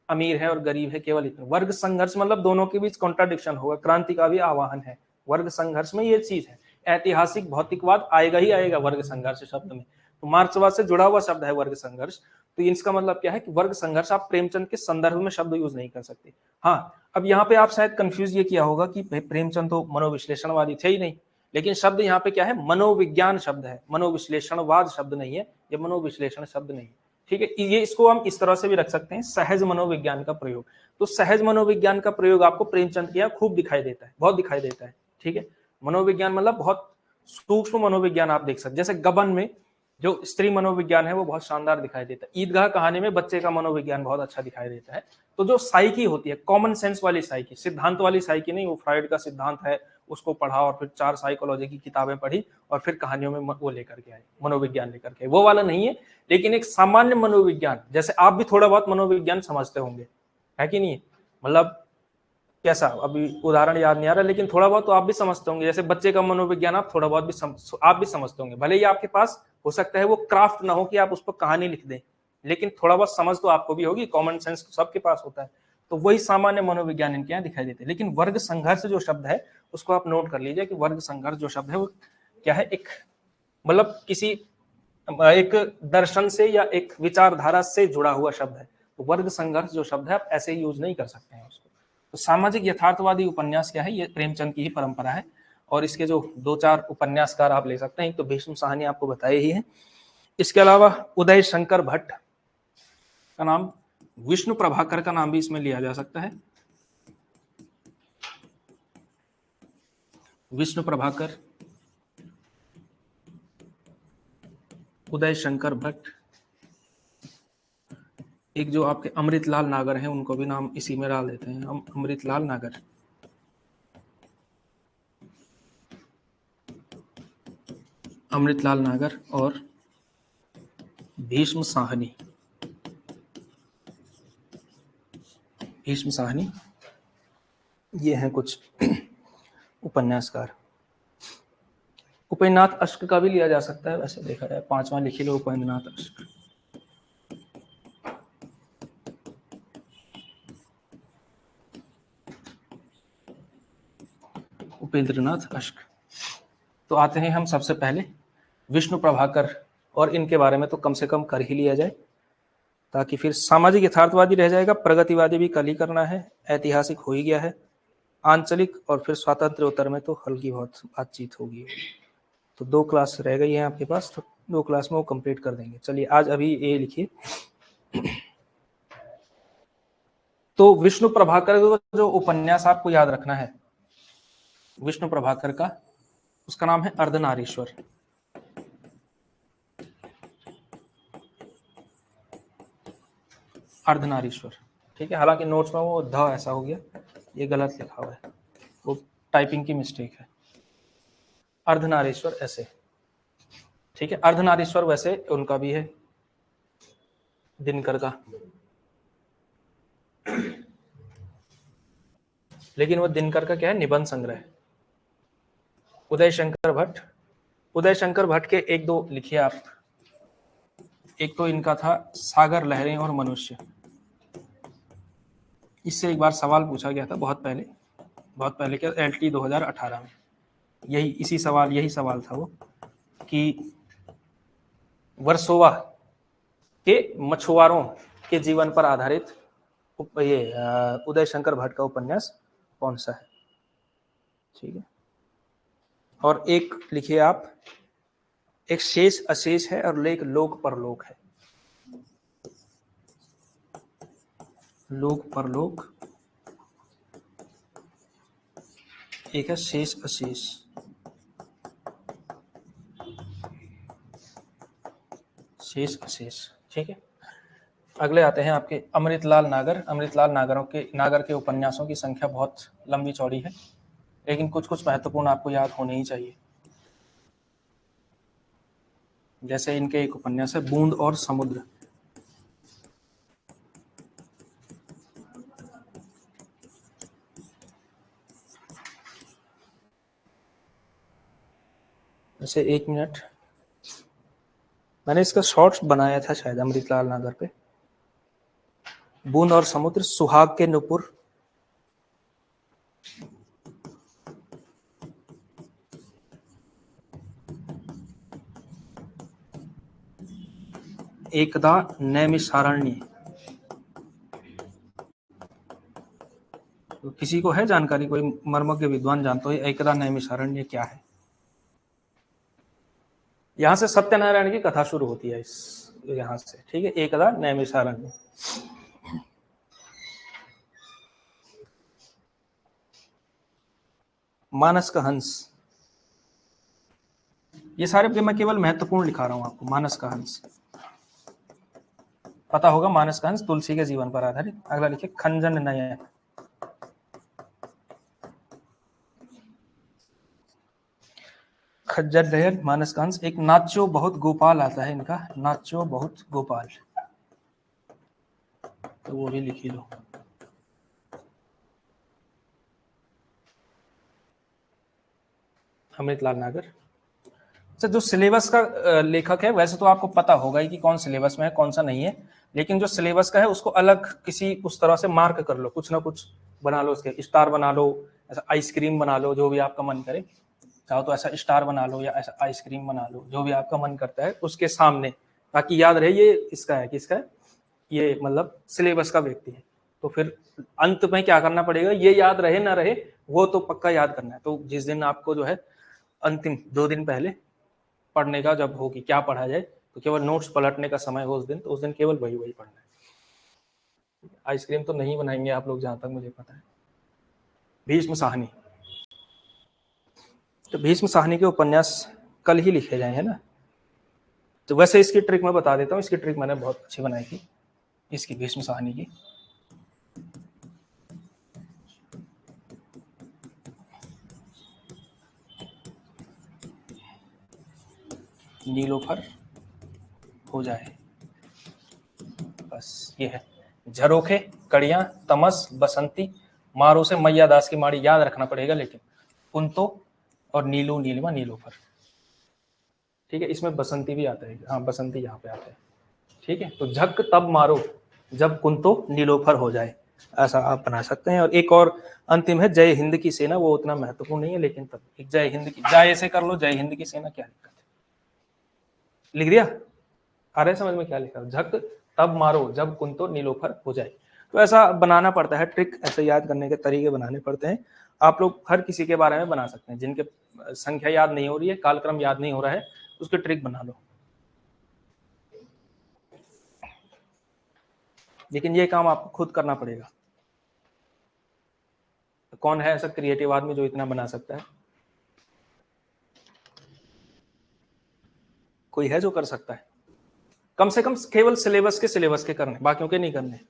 अमीर है और गरीब है, केवल इतना। वर्ग संघर्ष मतलब दोनों के बीच कॉन्ट्राडिक्शन होगा, क्रांति का भी आह्वान है वर्ग संघर्ष में, ये चीज है। ऐतिहासिक भौतिकवाद आएगा ही आएगा वर्ग संघर्ष शब्द में, तो मार्क्सवाद से जुड़ा हुआ शब्द है वर्ग संघर्ष। तो इसका मतलब क्या है कि वर्ग संघर्ष आप प्रेमचंद के संदर्भ में शब्द यूज नहीं कर सकते। हाँ, अब यहाँ पे आप शायद कंफ्यूज ये किया होगा कि प्रेमचंद तो मनोविश्लेषणवादी थे ही नहीं, लेकिन शब्द यहाँ पे क्या है, मनोविज्ञान शब्द है, मनोविश्लेषणवाद शब्द नहीं है, ये मनोविश्लेषण शब्द नहीं है, ठीक है। ये इसको हम इस तरह से भी रख सकते हैं, सहज मनोविज्ञान का प्रयोग। तो सहज मनोविज्ञान का प्रयोग आपको प्रेमचंद के यहाँ खूब दिखाई देता है, बहुत दिखाई देता है, ठीक है। मनोविज्ञान मतलब बहुत सूक्ष्म मनोविज्ञान आप देख सकते, जैसे गबन में जो स्त्री मनोविज्ञान है वो बहुत शानदार दिखाई देता है, ईदगाह कहानी में बच्चे का मनोविज्ञान बहुत अच्छा दिखाई देता है। तो जो साइकी होती है, कॉमन सेंस वाली साइकी, सिद्धांत वाली साइकी नहीं, वो फ्राइड का सिद्धांत है, उसको पढ़ा और फिर 4 साइकोलॉजी की किताबें पढ़ी और फिर कहानियों में वो लेकर के आए, मनोविज्ञान लेकर के, वो वाला नहीं है। लेकिन एक सामान्य मनोविज्ञान, जैसे आप भी थोड़ा बहुत मनोविज्ञान समझते होंगे, है कि नहीं? मतलब कैसा, अभी उदाहरण याद नहीं आ रहा, लेकिन थोड़ा बहुत तो आप भी समझते होंगे। जैसे बच्चे का मनोविज्ञान आप थोड़ा बहुत भी आप भी समझते होंगे, भले ही आपके पास हो सकता है वो क्राफ्ट ना हो कि आप उस पर कहानी लिख दें, लेकिन थोड़ा बहुत समझ तो आपको भी होगी, कॉमन सेंस सबके पास होता है। तो वही सामान्य मनोविज्ञान इनके यहाँ दिखाई देते हैं। लेकिन वर्ग संघर्ष जो शब्द है उसको आप नोट कर लीजिए कि वर्ग संघर्ष जो शब्द है वो क्या है, एक मतलब किसी एक दर्शन से या एक विचारधारा से जुड़ा हुआ शब्द है। तो वर्ग संघर्ष जो शब्द है आप ऐसे ही यूज नहीं कर सकते हैं उसको। तो सामाजिक यथार्थवादी उपन्यास क्या है, ये प्रेमचंद की ही परंपरा है। और इसके जो 2-4 उपन्यासकार आप ले सकते हैं, तो भीष्म साहनी आपको बताए ही है। इसके अलावा उदय शंकर भट्ट का नाम, विष्णु प्रभाकर का नाम भी इसमें लिया जा सकता है। विष्णु प्रभाकर, उदय शंकर भट्ट, एक जो आपके अमृतलाल नागर हैं उनको भी नाम इसी में डाल देते हैं हम, अमृतलाल नागर, अमृतलाल नागर और भीष्म साहनी, भीष्म साहनी। ये हैं कुछ उपन्यासकार। उपेंद्रनाथ अश्क का भी लिया जा सकता है, वैसे देखा जाए 5वां लिख लो उपेंद्रनाथ अश्क। उपेंद्रनाथ अश्क। तो आते हैं हम सबसे पहले विष्णु प्रभाकर, और इनके बारे में तो कम से कम कर ही लिया जाए, ताकि फिर सामाजिक यथार्थवादी रह जाएगा, प्रगतिवादी भी कल ही करना है, ऐतिहासिक हो ही गया है, आंचलिक और फिर स्वातंत्र्योत्तर में तो हल्की बहुत बातचीत होगी। तो 2 क्लास रह गई है आपके पास, तो 2 क्लास में वो कंप्लीट कर देंगे। चलिए आज अभी ये लिखिए। तो विष्णु प्रभाकर का जो उपन्यास आपको याद रखना है, विष्णु प्रभाकर का, उसका नाम है अर्धनारीश्वर। अर्धनारीश्वर, ठीक है। हालांकि नोट्स में वो ध ऐसा हो गया, ये गलत लिखा हुआ है, वो टाइपिंग की मिस्टेक है। अर्धनारीश्वर ऐसे, ठीक है। अर्धनारीश्वर वैसे उनका भी है, दिनकर का, लेकिन वो दिनकर का क्या है, निबंध संग्रह। उदय शंकर भट्ट, उदय शंकर भट्ट के 1-2 लिखिए आप। एक तो इनका था सागर, लहरें और मनुष्य। इससे एक बार सवाल पूछा गया था बहुत पहले क्या, LT 2018 में, यही सवाल था वो, कि वर्सोवा के मछुआरों के जीवन पर आधारित ये उदय शंकर भट्ट का उपन्यास कौन सा है, ठीक है। और एक लिखिए आप, एक शेष अशेष है और एक लोक परलोक है। लोक परलोक, एक है शेष अशेष। शेष अशेष, ठीक है। अगले आते हैं आपके अमृतलाल नागर। अमृतलाल नागर के उपन्यासों की संख्या बहुत लंबी चौड़ी है, लेकिन कुछ कुछ महत्वपूर्ण आपको याद होने ही चाहिए। जैसे इनके एक उपन्यास है बूंद और समुद्र। जैसे 1 मिनट, मैंने इसका शॉर्ट्स बनाया था शायद अमृतलाल नागर पे। बूंद और समुद्र, सुहाग के नुपुर, एकदा नैमिषारण्य। तो किसी को है जानकारी, कोई मर्मज्ञ विद्वान जानते हो एकदा नैमिषारण्य क्या है? यहां से सत्यनारायण की कथा शुरू होती है, इस यहां से, ठीक है। एकदा नैमिषारण्य। मानस का हंस, ये सारे मैं केवल महत्वपूर्ण लिखा रहा हूं आपको। मानस का हंस पता होगा, मानस का हंस तुलसी के जीवन पर आधारित। अगला लिखिए खंजन नयन। खज्जर नयन, मानस का हंस। एक नाचो बहुत गोपाल आता है इनका, नाचो बहुत गोपाल, तो वो भी लिखी लो। अमृतलाल नागर। अच्छा, जो सिलेबस का लेखक है, वैसे तो आपको पता होगा ही कि कौन सिलेबस में है कौन सा नहीं है, लेकिन जो सिलेबस का है उसको अलग किसी उस तरह से मार्क कर लो, कुछ ना कुछ बना लो, उसके स्टार बना लो, ऐसा आइसक्रीम बना लो, जो भी आपका मन करे। चाहो तो ऐसा स्टार बना लो या ऐसा आइसक्रीम बना लो, जो भी आपका मन करता है उसके सामने, ताकि याद रहे ये इसका है, किसका है, ये मतलब सिलेबस का व्यक्ति है। तो फिर अंत में क्या करना पड़ेगा, ये याद रहे ना रहे वो तो पक्का याद करना है। तो जिस दिन आपको जो है अंतिम 2 दिन पहले पढ़ने का जब होगी क्या पढ़ा जाए, तो केवल नोट्स पलटने का समय हो उस दिन, तो उस दिन केवल वही पढ़ना है। आइसक्रीम तो नहीं बनाएंगे आप लोग, जहां तक मुझे पता है। भीष्म साहनी, तो भीष्म साहनी के उपन्यास कल ही लिखे जाए, है ना। तो वैसे इसकी ट्रिक मैं बता देता हूँ, इसकी ट्रिक मैंने बहुत अच्छी बनाई थी इसकी, भीष्म साहनी की। नीलोफर हो जाए, बस ये है। झरोखे, कड़ियां, तमस, बसंती, मारो से मैया दास की माड़ी याद रखना पड़ेगा, लेकिन कुंतो और नीलू नीलिमा नीलोफर, ठीक है। इसमें बसंती भी आता है, हाँ बसंती यहाँ पे आता है, ठीक है। तो झक तब मारो जब कुंतो नीलोफर हो जाए, ऐसा आप बना सकते हैं। और एक और अंतिम है जय हिंद की सेना, वो उतना महत्वपूर्ण नहीं है, लेकिन तब एक जय हिंद की, जय से कर लो जय हिंद की सेना, क्या दिक्कत है, लिख दिया। आ रहे समझ में क्या लिखा, झक तब मारो जब कुंतो नीलोफर हो जाए। तो ऐसा बनाना पड़ता है, ट्रिक ऐसे याद करने के तरीके बनाने पड़ते हैं। आप लोग हर किसी के बारे में बना सकते हैं, जिनके संख्या याद नहीं हो रही है, कालक्रम याद नहीं हो रहा है, उसकी ट्रिक बना लो। लेकिन ये काम आपको खुद करना पड़ेगा। कौन है ऐसा क्रिएटिव आदमी जो इतना बना सकता है? कोई है जो कर सकता है? कम से कम केवल सिलेबस के करने, बाकियों के नहीं करने।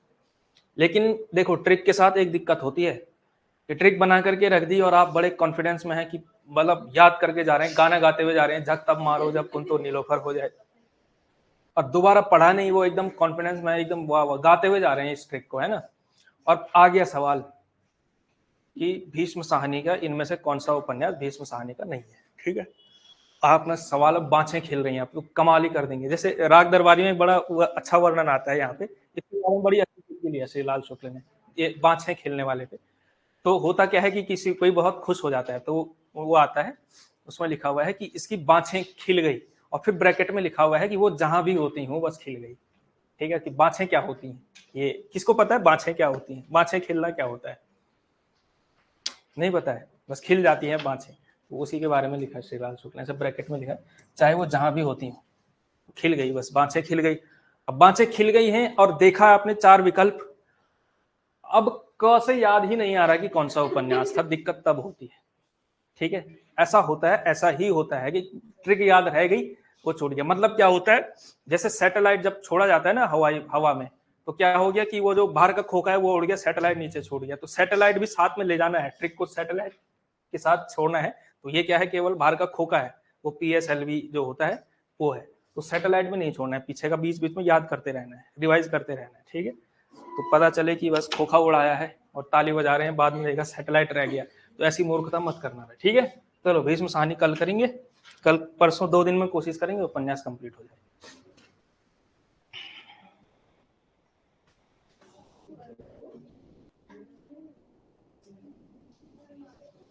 लेकिन देखो ट्रिक के साथ एक दिक्कत होती है कि ट्रिक बना करके रख दी और आप बड़े कॉन्फिडेंस में हैं कि मतलब याद करके जा रहे हैं, गाना गाते हुए जा रहे हैं, झक तब मारो जब कुंतो नीलोफर हो जाए, और दोबारा पढ़ा नहीं, वो एकदम कॉन्फिडेंस में एकदम वाह वाह गाते हुए जा रहे हैं इस ट्रिक को, है ना। और आ गया सवाल कि भीष्म साहनी का इनमें से कौन सा उपन्यास भीष्म साहनी का नहीं है, ठीक है। आप ना सवाल अब बाँछें खेल रही हैं, आप लोग कमाल ही कर देंगे। जैसे राग दरबारी में बड़ा अच्छा वर्णन आता है यहाँ पे, इसके बारे में बड़ी अच्छी टिप्पणी ली है श्री लाल शुक्ल ने, ये बाँछें खेलने वाले पे। तो होता क्या है कि किसी कोई बहुत खुश हो जाता है, तो वो आता है, उसमें लिखा हुआ है कि इसकी बाँछें खिल गई, और फिर ब्रैकेट में लिखा हुआ है कि वो जहां भी होती हूँ बस खिल गई, ठीक है। कि बाँछें क्या होती हैं, ये किसको पता है बाँछें क्या होती हैं, बाँछें खिलना क्या होता है, नहीं पता है, बस खिल जाती है बाँछें। तो उसी के बारे में लिखा है श्रीलाल शुक्ल ने, सब ब्रैकेट में लिखा है, चाहे वो जहां भी होती हो, खिल गई, बस बाँछें खिल गई। अब बाँछें खिल गई हैं और देखा आपने 4 विकल्प, अब क से याद ही नहीं आ रहा कि कौन सा उपन्यास था, दिक्कत तब होती है, ठीक है। ऐसा होता है, ऐसा ही होता है कि ट्रिक याद रह गई, वो छूट गया। मतलब क्या होता है, जैसे सैटेलाइट जब छोड़ा जाता है ना हवा में, तो क्या हो गया कि वो जो बाहर का खोखा है वो उड़ गया, सैटेलाइट नीचे छूट गया। तो सैटेलाइट भी साथ में ले जाना है, ट्रिक को सैटेलाइट के साथ छोड़ना है। तो ये क्या है, केवल बाहर का खोखा है, वो PSLV जो होता है वो है, तो सैटेलाइट में नहीं छोड़ना है, पीछे का बीच बीच में याद करते रहना है, रिवाइज करते रहना है, ठीक है। तो पता चले कि बस खोखा उड़ाया है और ताली बजा रहे हैं, बाद में देखा सैटेलाइट रह गया, तो ऐसी मूर्खता मत करना है, ठीक है। चलो भीष्म साहनी कल करेंगे, कल परसों 2 दिन में कोशिश करेंगे उपन्यास कंप्लीट हो जाए।